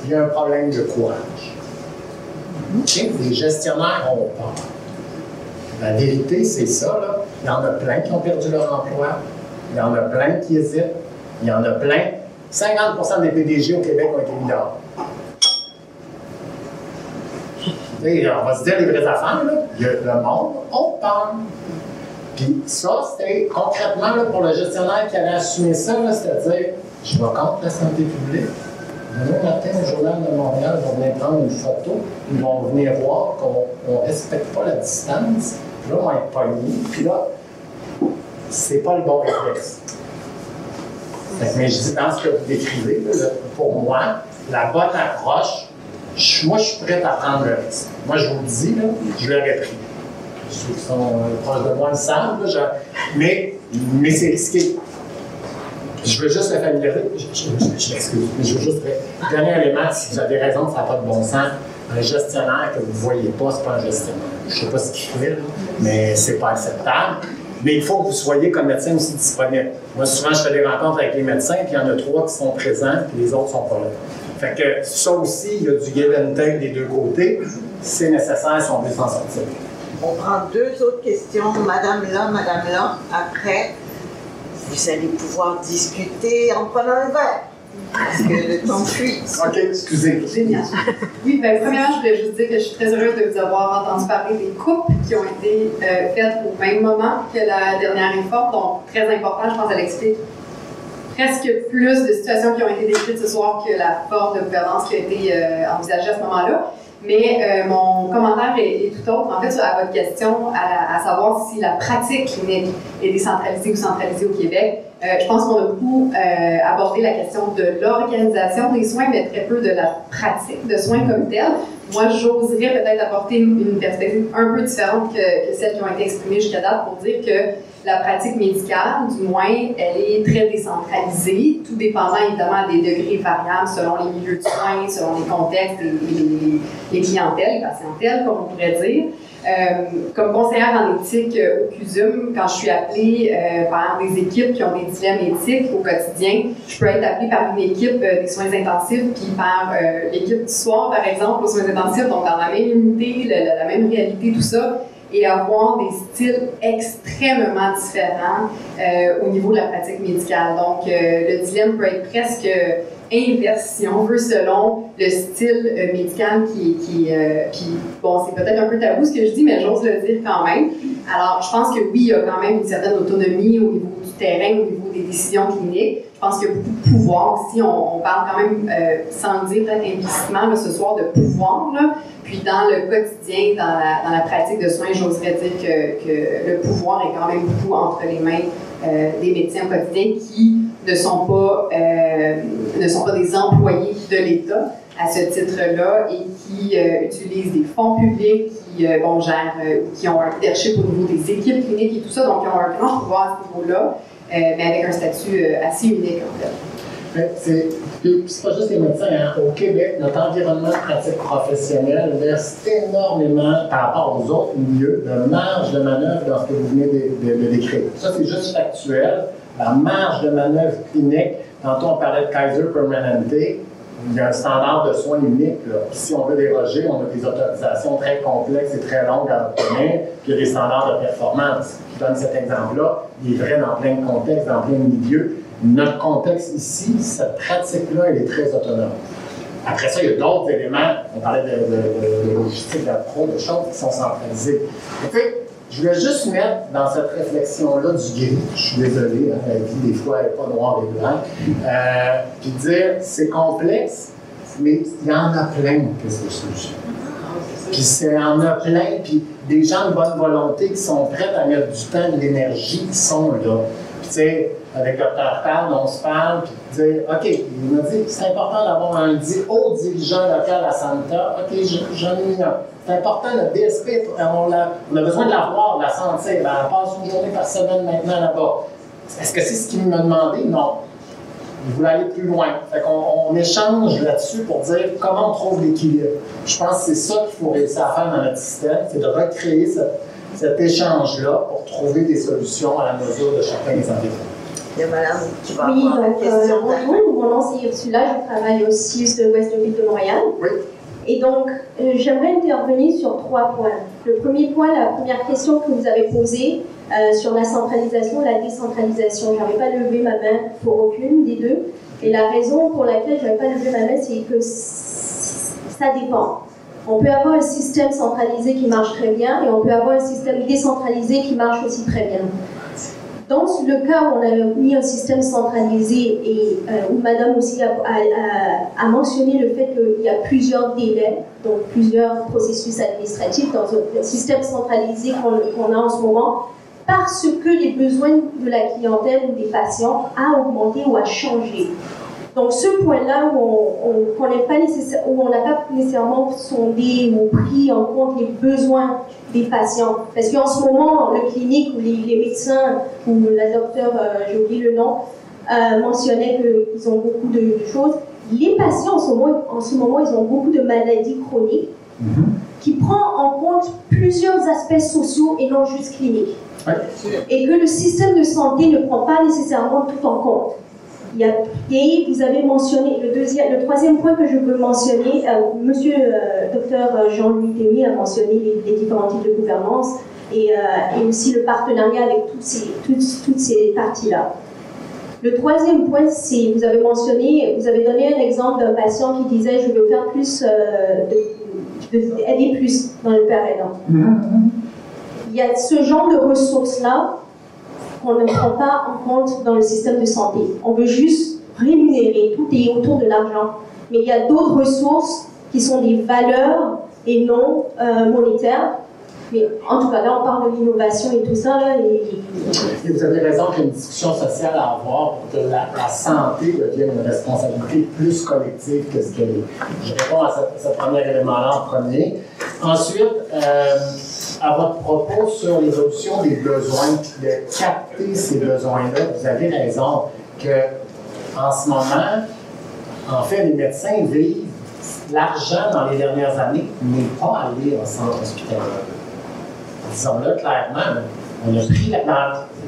il y a un problème de courage. Okay? Les gestionnaires ont peur. La vérité, c'est ça, là. Il y en a plein qui ont perdu leur emploi, il y en a plein qui hésitent, il y en a plein. 50% des PDG au Québec ont été mis dehors. Et on va se dire les vraies affaires, là. Le monde a peur. Puis ça, c'était concrètement là, pour le gestionnaire qui allait assumer ça, c'est-à-dire, je vais contre la santé publique. Demain matin, au Journal de Montréal, ils vont venir prendre une photo, ils vont venir voir qu'on ne respecte pas la distance, puis là, on va être pognés, puis là, c'est pas le bon réflexe. Mais je dis, dans ce que vous décrivez, là, pour moi, la bonne approche, moi, je suis prêt à prendre le risque. Moi, je vous le dis, là, je l'aurais pris. Ceux qui sont proches de moi le savent, là, mais c'est risqué. Je veux juste le familiariser. Je m'excuse, mais je veux juste. Dernier élément, si vous avez raison, ça n'a pas de bon sens. Un gestionnaire que vous ne voyez pas, ce n'est pas un gestionnaire. Je ne sais pas ce qu'il fait, là, mais ce n'est pas acceptable. Mais il faut que vous soyez comme médecin aussi disponible. Moi, souvent, je fais des rencontres avec les médecins, puis il y en a 3 qui sont présents, puis les autres ne sont pas là. Fait que ça aussi, il y a du give and take des deux côtés. C'est nécessaire si on veut s'en sortir. On prend 2 autres questions, madame là. Après, vous allez pouvoir discuter en prenant un verre. Parce que le temps fuit. OK, excusez. Génial. Oui, bien, premièrement, je voulais juste dire que je suis très heureuse de vous avoir entendu parler des coupes qui ont été faites au même moment que la dernière réforme. Donc, très important, je pense qu'elle explique presque plus de situations qui ont été décrites ce soir que la forme de gouvernance qui a été envisagée à ce moment-là. Mais mon commentaire est tout autre, en fait, à votre question, à savoir si la pratique clinique est décentralisée ou centralisée au Québec. Je pense qu'on a beaucoup abordé la question de l'organisation des soins, mais très peu de la pratique de soins comme telle. Moi, j'oserais peut-être apporter une perspective un peu différente que celles qui ont été exprimées jusqu'à date pour dire que la pratique médicale, du moins, elle est très décentralisée, tout dépendant évidemment des degrés variables selon les milieux de soins, selon les contextes et les clientèles, les patientèles, comme on pourrait dire. Comme conseillère en éthique au CUSUM, quand je suis appelée par des équipes qui ont des dilemmes éthiques au quotidien, je peux être appelée par une équipe des soins intensifs, puis par l'équipe du soir, par exemple, aux soins intensifs, donc dans la même unité, la même réalité, tout ça, et avoir des styles extrêmement différents au niveau de la pratique médicale. Donc, le dilemme peut être presque inverse, si on veut, selon le style médical puis bon, c'est peut-être un peu tabou ce que je dis, mais j'ose le dire quand même. Alors, je pense que oui, il y a quand même une certaine autonomie au niveau du terrain, au niveau des décisions cliniques. Je pense qu'il y a beaucoup de pouvoir aussi. On parle quand même, sans le dire peut-être implicitement, là, ce soir, de pouvoir, là. Puis dans le quotidien, dans la pratique de soins, j'oserais dire que le pouvoir est quand même beaucoup entre les mains des médecins au quotidien qui ne sont pas des employés de l'État à ce titre-là et qui utilisent des fonds publics, qui ont un leadership au niveau des équipes cliniques et tout ça, donc qui ont un grand pouvoir à ce niveau-là, mais avec un statut assez unique en fait. C'est pas juste les médecins. Hein. Au Québec, notre environnement de pratique professionnelle laisse énormément, par rapport aux autres milieux, de marge de manœuvre dans ce que vous venez de décrire. Ça, c'est juste factuel. La marge de manœuvre clinique, tantôt on parlait de Kaiser Permanente, il y a un standard de soins unique. Là. Puis si on veut déroger, on a des autorisations très complexes et très longues à obtenir, puis il y a des standards de performance. Je donne cet exemple-là, il est vrai dans plein de contextes, dans plein de milieux. Notre contexte ici, cette pratique-là, elle est très autonome. Après ça, il y a d'autres éléments, on parlait de logistique, d'appro, de choses qui sont centralisées. En fait, je voulais juste mettre dans cette réflexion-là du gris, je suis désolé, hein, la vie, des fois, elle n'est pas noire et blanc, puis dire, c'est complexe, mais il y en a plein de solutions. Puis il y en a plein, puis des gens de bonne volonté qui sont prêts à mettre du temps et de l'énergie qui sont là. Puis tu sais, avec Dr. Parle, on se parle, puis dire, OK, il m'a dit que c'est important d'avoir un haut dirigeant local à Santa. OK, j'en ai un. C'est important, notre DSP, on a besoin de la voir, de la sentir. Ben, elle passe une journée par semaine maintenant là-bas. Est-ce que c'est ce qu'il m'a demandé? Non. Ils voulaient aller plus loin. Fait qu'on échange là-dessus pour dire comment on trouve l'équilibre. Je pense que c'est ça qu'il faut réussir à faire dans notre système, c'est de recréer cet échange-là pour trouver des solutions à la mesure de chacun des environnements. Il y a madame qui va oui, avoir la question. Bonjour, mon nom c'est Ursula, je travaille au CIUS de Ouest-Ville de Montréal. Oui. Et donc, j'aimerais intervenir sur 3 points. Le premier point, la première question que vous avez posée sur la centralisation et la décentralisation. Je n'avais pas levé ma main pour aucune des deux. Et la raison pour laquelle je n'avais pas levé ma main, c'est que ça dépend. On peut avoir un système centralisé qui marche très bien et on peut avoir un système décentralisé qui marche aussi très bien. Dans le cas où on a mis un système centralisé et où Madame aussi a mentionné le fait qu'il y a plusieurs délais, donc plusieurs processus administratifs dans un système centralisé qu'on a en ce moment, parce que les besoins de la clientèle ou des patients a augmenté ou a changé. Donc ce point-là où on n'a pas nécessairement sondé ou pris en compte les besoins des patients, parce qu'en ce moment, le clinique ou les médecins ou la docteure, j'ai oublié le nom, mentionnait qu'ils ont beaucoup de choses. Les patients en ce moment, ils ont beaucoup de maladies chroniques qui prennent en compte plusieurs aspects sociaux et non juste cliniques. Et que le système de santé ne prend pas nécessairement tout en compte. Et vous avez mentionné, le troisième point que je veux mentionner, monsieur docteur Jean-Louis Thémy a mentionné les différents types de gouvernance et aussi le partenariat avec toutes ces parties-là. Le troisième point, c'est, vous avez donné un exemple d'un patient qui disait « je veux faire plus, aider plus dans le père aidant ». Il y a ce genre de ressources-là qu'on ne prend pas en compte dans le système de santé. On veut juste rémunérer, tout est autour de l'argent. Mais il y a d'autres ressources qui sont des valeurs et non monétaires. Mais en tout cas, là, on parle de l'innovation et tout ça. Là, et vous avez raison qu'il y a une discussion sociale à avoir pour que la santé devienne une responsabilité plus collective que ce qu'elle est. Je réponds à ce premier élément-là en premier. Ensuite, à votre propos sur l'évolution des besoins, de capter ces besoins-là, vous avez raison qu'en ce moment, en fait, les médecins vivent, l'argent dans les dernières années n'est pas allé en centre hospitalier. Disons-le clairement, on a pris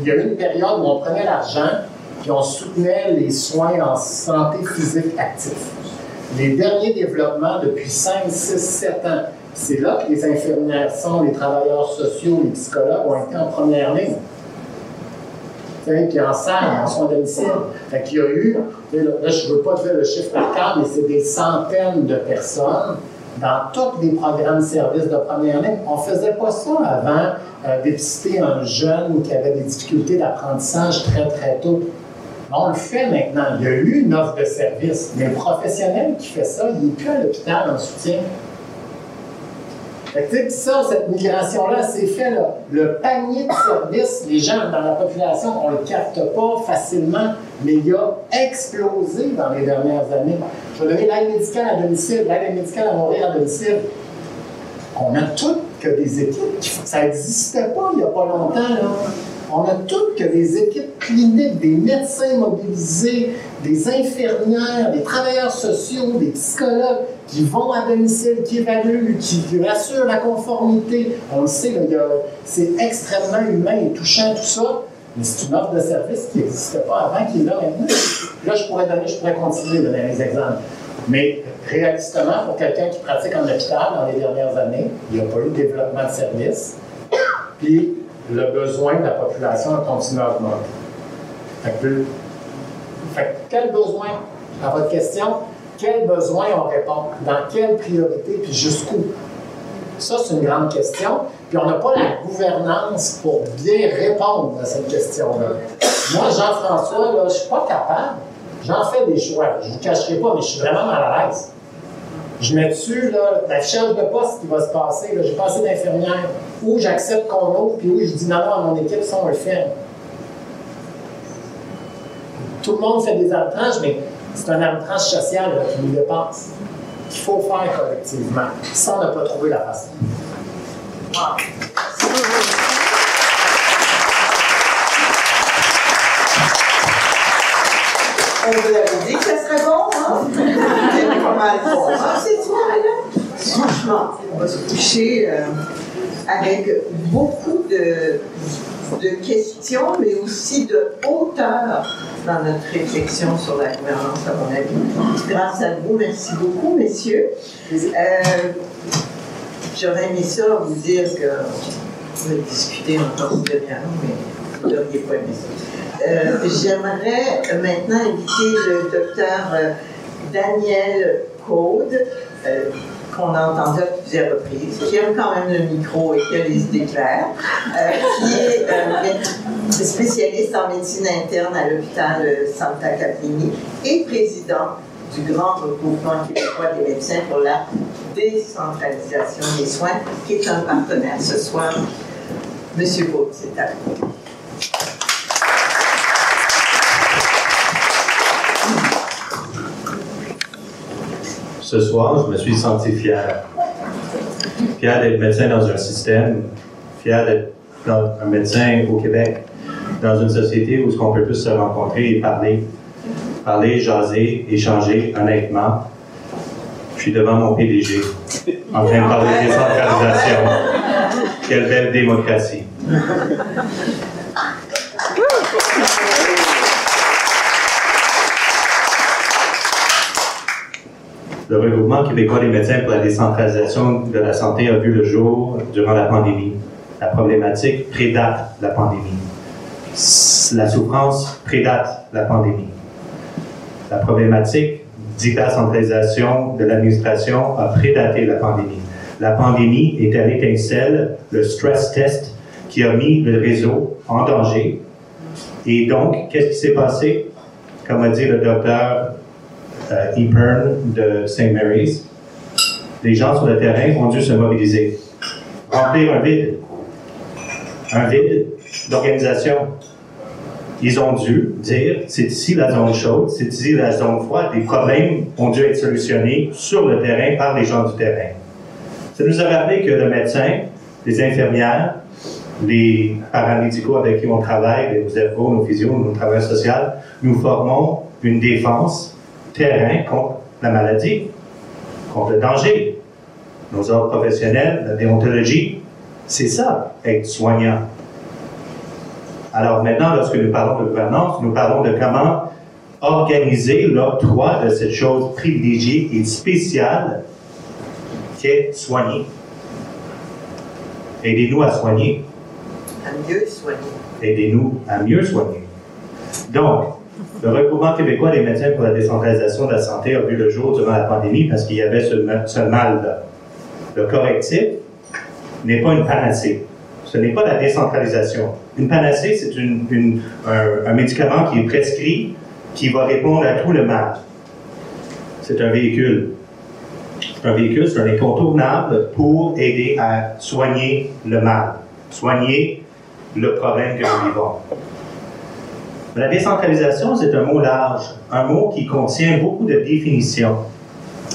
il y a eu une période où on prenait l'argent et on soutenait les soins en santé physique active. Les derniers développements depuis 5, 6, 7 ans, c'est là que les infirmières sont, les travailleurs sociaux, les psychologues ont été en première ligne. Puis en salle, en soins à domicile. Fait qu'il y a eu, là je ne veux pas dire le chiffre par cœur, mais c'est des centaines de personnes dans tous les programmes de services de première ligne. On ne faisait pas ça avant dépister un jeune qui avait des difficultés d'apprentissage très, très tôt. On le fait maintenant. Il y a eu une offre de service, mais le professionnel qui fait ça, il n'est plus à l'hôpital en soutien. Fait que, ça, cette migration-là, c'est fait. Là. Le panier de services, les gens dans la population, on ne le capte pas facilement, mais il a explosé dans les dernières années. Je vais donner l'aide médicale à domicile, l'aide médicale à mourir à domicile. On a toutes que des équipes, ça n'existait pas il n'y a pas longtemps. Là. On a toutes que des équipes cliniques, des médecins mobilisés, des infirmières, des travailleurs sociaux, des psychologues qui vont à domicile, qui évaluent, qui assurent la conformité. On le sait, c'est extrêmement humain et touchant tout ça, mais c'est une offre de service qui n'existait pas avant, qui est là maintenant. Là, je pourrais continuer de donner des exemples. Mais réalistement, pour quelqu'un qui pratique en hôpital dans les dernières années, il n'y a pas eu de développement de service. Puis, le besoin de la population a continué à augmenter. Quel besoin, à votre question, quel besoin on répond? Dans quelle priorité, puis jusqu'où? Ça, c'est une grande question. Puis on n'a pas la gouvernance pour bien répondre à cette question-là. Moi, Jean-François, là, je ne suis pas capable. J'en fais des choix. Je ne vous cacherai pas, mais je suis vraiment mal à l'aise. Je mets dessus l'affichage de poste qui va se passer. J'ai pas assez d'infirmières. Ou j'accepte qu'on ouvre, puis oui, je dis non à mon équipe, ça, on le fait. Tout le monde fait des arbitrages, mais c'est un arbitrage social là, qui nous dépasse, qu'il faut faire collectivement. Ça, on n'a pas trouvé la façon. On vous avait dit que ça serait bon, hein? C'est pas mal bon, hein, cette soirée-là? Franchement, on va se coucher avec beaucoup de questions, mais aussi de hauteur dans notre réflexion sur la gouvernance, à mon avis. Grâce à vous, merci beaucoup, messieurs. J'aurais aimé ça vous dire que vous allez discuter encore une demi-heure, mais vous n'auriez pas aimé ça. J'aimerais maintenant inviter le docteur Daniel Caude, qu'on a entendu à plusieurs reprises, qui aime quand même le micro et qui a les idées claires, qui est spécialiste en médecine interne à l'hôpital Santa Caplini et président du grand regroupement québécois des médecins pour la décentralisation des soins, qui est un partenaire ce soir. Monsieur Caude, c'est à vous. Ce soir, je me suis senti fier. Fier d'être médecin dans un système, fier d'être un médecin au Québec, dans une société où on peut tous se rencontrer et parler. Parler, jaser, échanger honnêtement. Je suis devant mon PDG, en train de parler de décentralisation. Quelle belle démocratie. Le regroupement québécois des médecins pour la décentralisation de la santé a vu le jour durant la pandémie. La problématique prédate la pandémie. La souffrance prédate la pandémie. La problématique d'hypercentralisation de l'administration a prédaté la pandémie. La pandémie est à l'étincelle, le stress test qui a mis le réseau en danger. Et donc, qu'est-ce qui s'est passé? Comme a dit le docteur Epearn de St. Mary's, les gens sur le terrain ont dû se mobiliser, remplir un vide d'organisation. Ils ont dû dire, c'est ici la zone chaude, c'est ici la zone froide, les problèmes ont dû être solutionnés sur le terrain par les gens du terrain. Ça nous a rappelé que le médecin, les infirmières, les paramédicaux avec qui on travaille, les OSEPRO, nos physios, nos travailleurs sociaux, nous formons une défense terrain contre la maladie, contre le danger. Nos ordres professionnels, la déontologie, c'est ça, être soignant. Alors maintenant, lorsque nous parlons de gouvernance, nous parlons de comment organiser l'octroi de cette chose privilégiée et spéciale qu'est soigner. Aidez-nous à soigner. À mieux soigner. Aidez-nous à mieux soigner. Donc, le regroupement québécois des médecins pour la décentralisation de la santé a vu le jour durant la pandémie parce qu'il y avait ce mal-là. Le correctif n'est pas une panacée. Ce n'est pas la décentralisation. Une panacée, c'est un médicament qui est prescrit, qui va répondre à tout le mal. C'est un véhicule. C'est un véhicule, c'est un incontournable pour aider à soigner le mal, soigner le problème que nous vivons. La décentralisation, c'est un mot large, un mot qui contient beaucoup de définitions.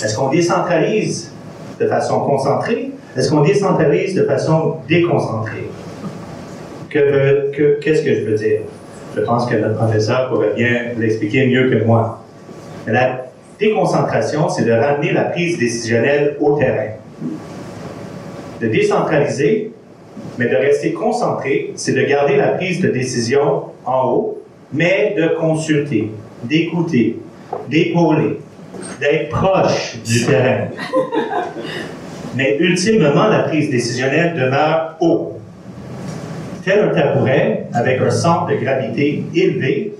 Est-ce qu'on décentralise de façon concentrée? Est-ce qu'on décentralise de façon déconcentrée? Qu'est-ce que je veux dire? Je pense que notre professeur pourrait bien l'expliquer mieux que moi. La déconcentration, c'est de ramener la prise décisionnelle au terrain. De décentraliser, mais de rester concentré, c'est de garder la prise de décision en haut, mais de consulter, d'écouter, d'épauler, d'être proche du terrain. Mais ultimement, la prise décisionnelle demeure haut. Tel un tabouret avec un centre de gravité élevé,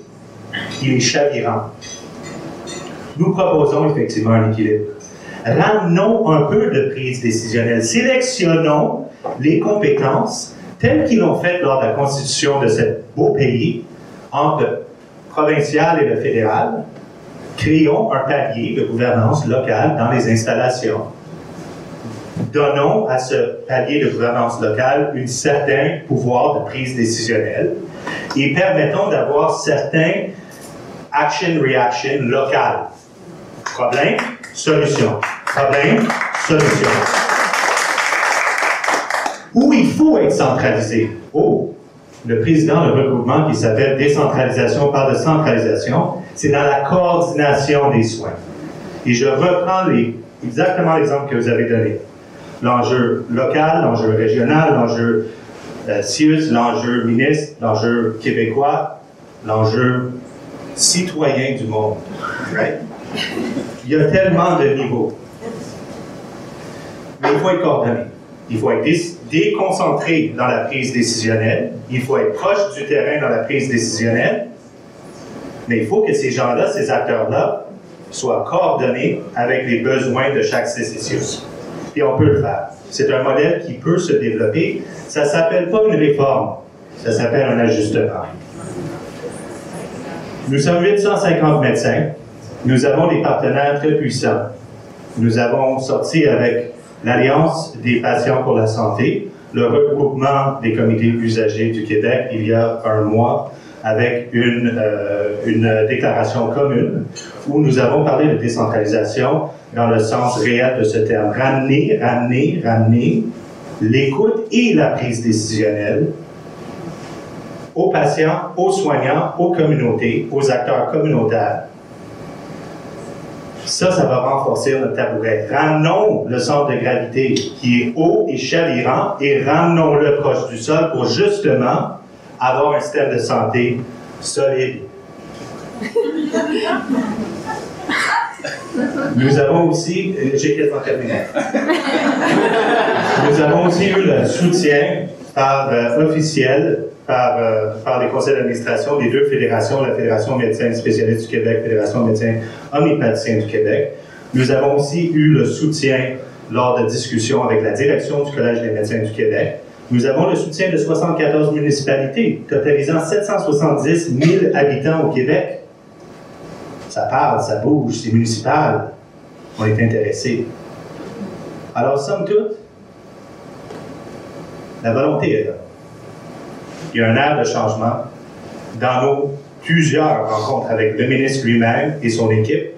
il est chavirant. Nous proposons effectivement un équilibre. Ramenons un peu de prise décisionnelle. Sélectionnons les compétences telles qu'ils l'ont fait lors de la constitution de ce beau pays, entre le provincial et le fédéral. Créons un palier de gouvernance locale dans les installations. Donnons à ce palier de gouvernance locale un certain pouvoir de prise décisionnelle et permettons d'avoir certains action-reaction locales. Problème, solution. Problème, solution. Où il faut être centralisé. Oh, le président de regroupement qui s'appelle décentralisation par de centralisation, c'est dans la coordination des soins. Et je reprends exactement l'exemple que vous avez donné. L'enjeu local, l'enjeu régional, l'enjeu CIUS, l'enjeu ministre, l'enjeu québécois, l'enjeu citoyen du monde. Right? Il y a tellement de niveaux. Mais il faut être coordonné. Il faut être déconcentré dans la prise décisionnelle. Il faut être proche du terrain dans la prise décisionnelle. Mais il faut que ces gens-là, ces acteurs-là, soient coordonnés avec les besoins de chaque CCCIUS. Et on peut le faire. C'est un modèle qui peut se développer. Ça ne s'appelle pas une réforme. Ça s'appelle un ajustement. Nous sommes 850 médecins. Nous avons des partenaires très puissants. Nous avons sorti avec l'Alliance des patients pour la santé, le regroupement des comités usagers du Québec il y a un mois avec une déclaration commune où nous avons parlé de décentralisation dans le sens réel de ce terme. Ramener l'écoute et la prise décisionnelle aux patients, aux soignants, aux communautés, aux acteurs communautaires. Ça va renforcer notre tabouret. Ramenons le centre de gravité qui est haut et chavirant et ramenons-le proche du sol pour justement avoir un système de santé solide. Nous avons aussi, j'ai quasiment terminé. Nous avons aussi eu le soutien officiel par les conseils d'administration des deux fédérations, la Fédération médecins spécialistes du Québec, la Fédération médecins homéopaticiens du Québec. Nous avons aussi eu le soutien lors de discussions avec la direction du Collège des médecins du Québec. Nous avons le soutien de 74 municipalités, totalisant 770 000 habitants au Québec. Ça parle, ça bouge, c'est municipal. On est intéressés. Alors, somme toute, la volonté est là. Il y a un air de changement. Dans nos plusieurs rencontres avec le ministre lui-même et son équipe,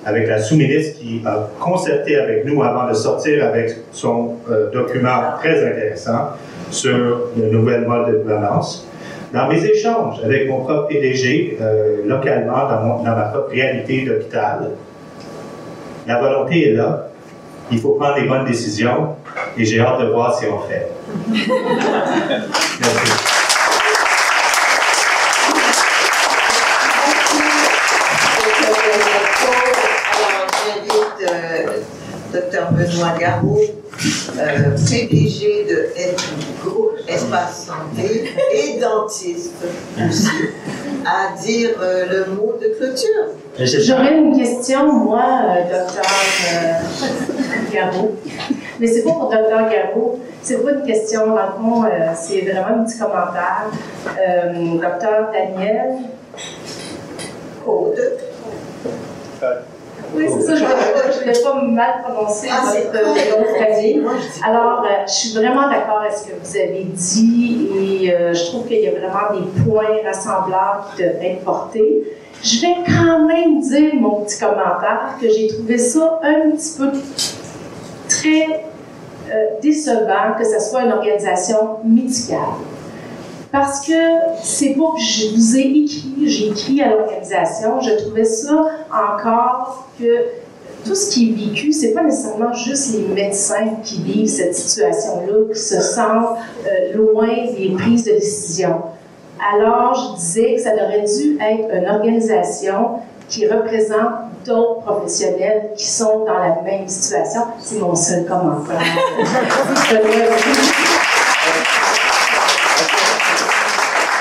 avec la sous-ministre qui a concerté avec nous avant de sortir avec son document très intéressant sur le nouvel mode de gouvernance. Dans mes échanges avec mon propre PDG, localement, dans ma propre réalité d'hôpital, la volonté est là. Il faut prendre les bonnes décisions et j'ai hâte de voir si on le fait. Merci. Dr Benoît Garot, PDG de groupe Espace Santé et dentiste aussi, à dire le mot de clôture. J'aurais une question, moi, Dr Garot. Mais c'est pas pour Dr Garot, c'est pas une question, dans le fond, c'est vraiment un petit commentaire. Dr Daniel Aude. Oui, c'est ça, je ne voulais pas mal prononcer votre famille. Alors, je suis vraiment d'accord avec ce que vous avez dit et je trouve qu'il y a vraiment des points rassemblables qui devraient être portés. Je vais quand même dire mon petit commentaire que j'ai trouvé ça un petit peu très décevant que ce soit une organisation médicale. Parce que c'est pas que je vous ai écrit, j'ai écrit à l'organisation, je trouvais ça encore que tout ce qui est vécu, c'est pas nécessairement juste les médecins qui vivent cette situation-là, qui se sentent loin des prises de décision. Alors, je disais que ça aurait dû être une organisation qui représente d'autres professionnels qui sont dans la même situation. C'est mon seul commentaire.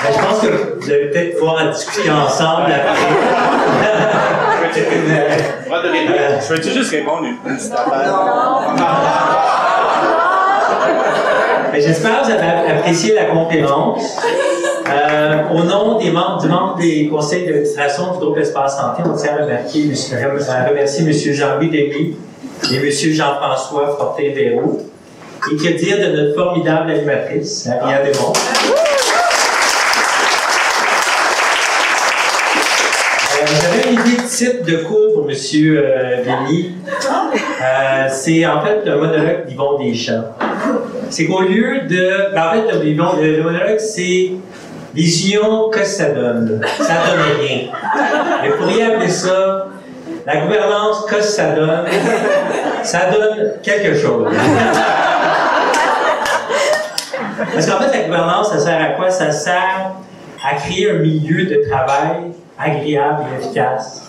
Je pense que vous allez peut-être pouvoir en discuter ensemble après. Je veux-tu juste répondre une petite affaire? J'espère que vous avez apprécié la conférence. Au nom des membres des conseils d'administration du groupe Espace Santé, on tient à remercier M. Jean-Louis Denis et M. Jean-François Fortin-Véraud. Et que dire de notre formidable animatrice, Maria Desmonts. J'avais une idée de titre de cours pour M. Denis. C'est en fait le monologue d'Yvon Deschamps. C'est qu'au lieu de. En fait, le monologue, c'est Les unions, qu'est-ce que ça donne? Ça donne rien. Mais vous pourriez appeler ça la gouvernance, qu'est-ce que ça donne? Ça donne quelque chose. Parce qu'en fait, la gouvernance, ça sert à quoi? Ça sert à créer un milieu de travail agréable et efficace.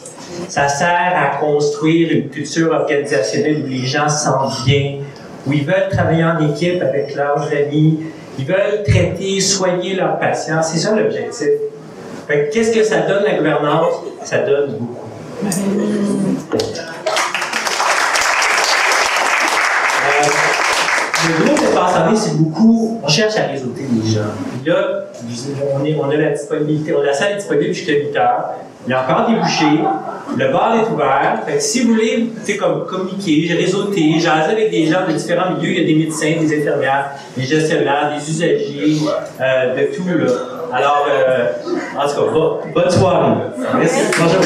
Ça sert à construire une culture organisationnelle où les gens se sentent bien, où ils veulent travailler en équipe avec leurs amis, ils veulent traiter, soigner leurs patients. C'est ça l'objectif. Fait que qu'est-ce que ça donne, la gouvernance? Ça donne beaucoup. Le groupe d'espace santé, c'est beaucoup, on cherche à réseauter les gens. Puis là, on a la disponibilité, on a la salle disponible jusqu'à 8 heures. Il y a encore des bouchées. Le bar est ouvert. Fait que si vous voulez, comme communiquer, réseauter, jaser avec des gens de différents milieux, il y a des médecins, des infirmières, des gestionnaires, des usagers, de tout, là. Alors, en tout cas, bonne soirée. Merci. Bonjour.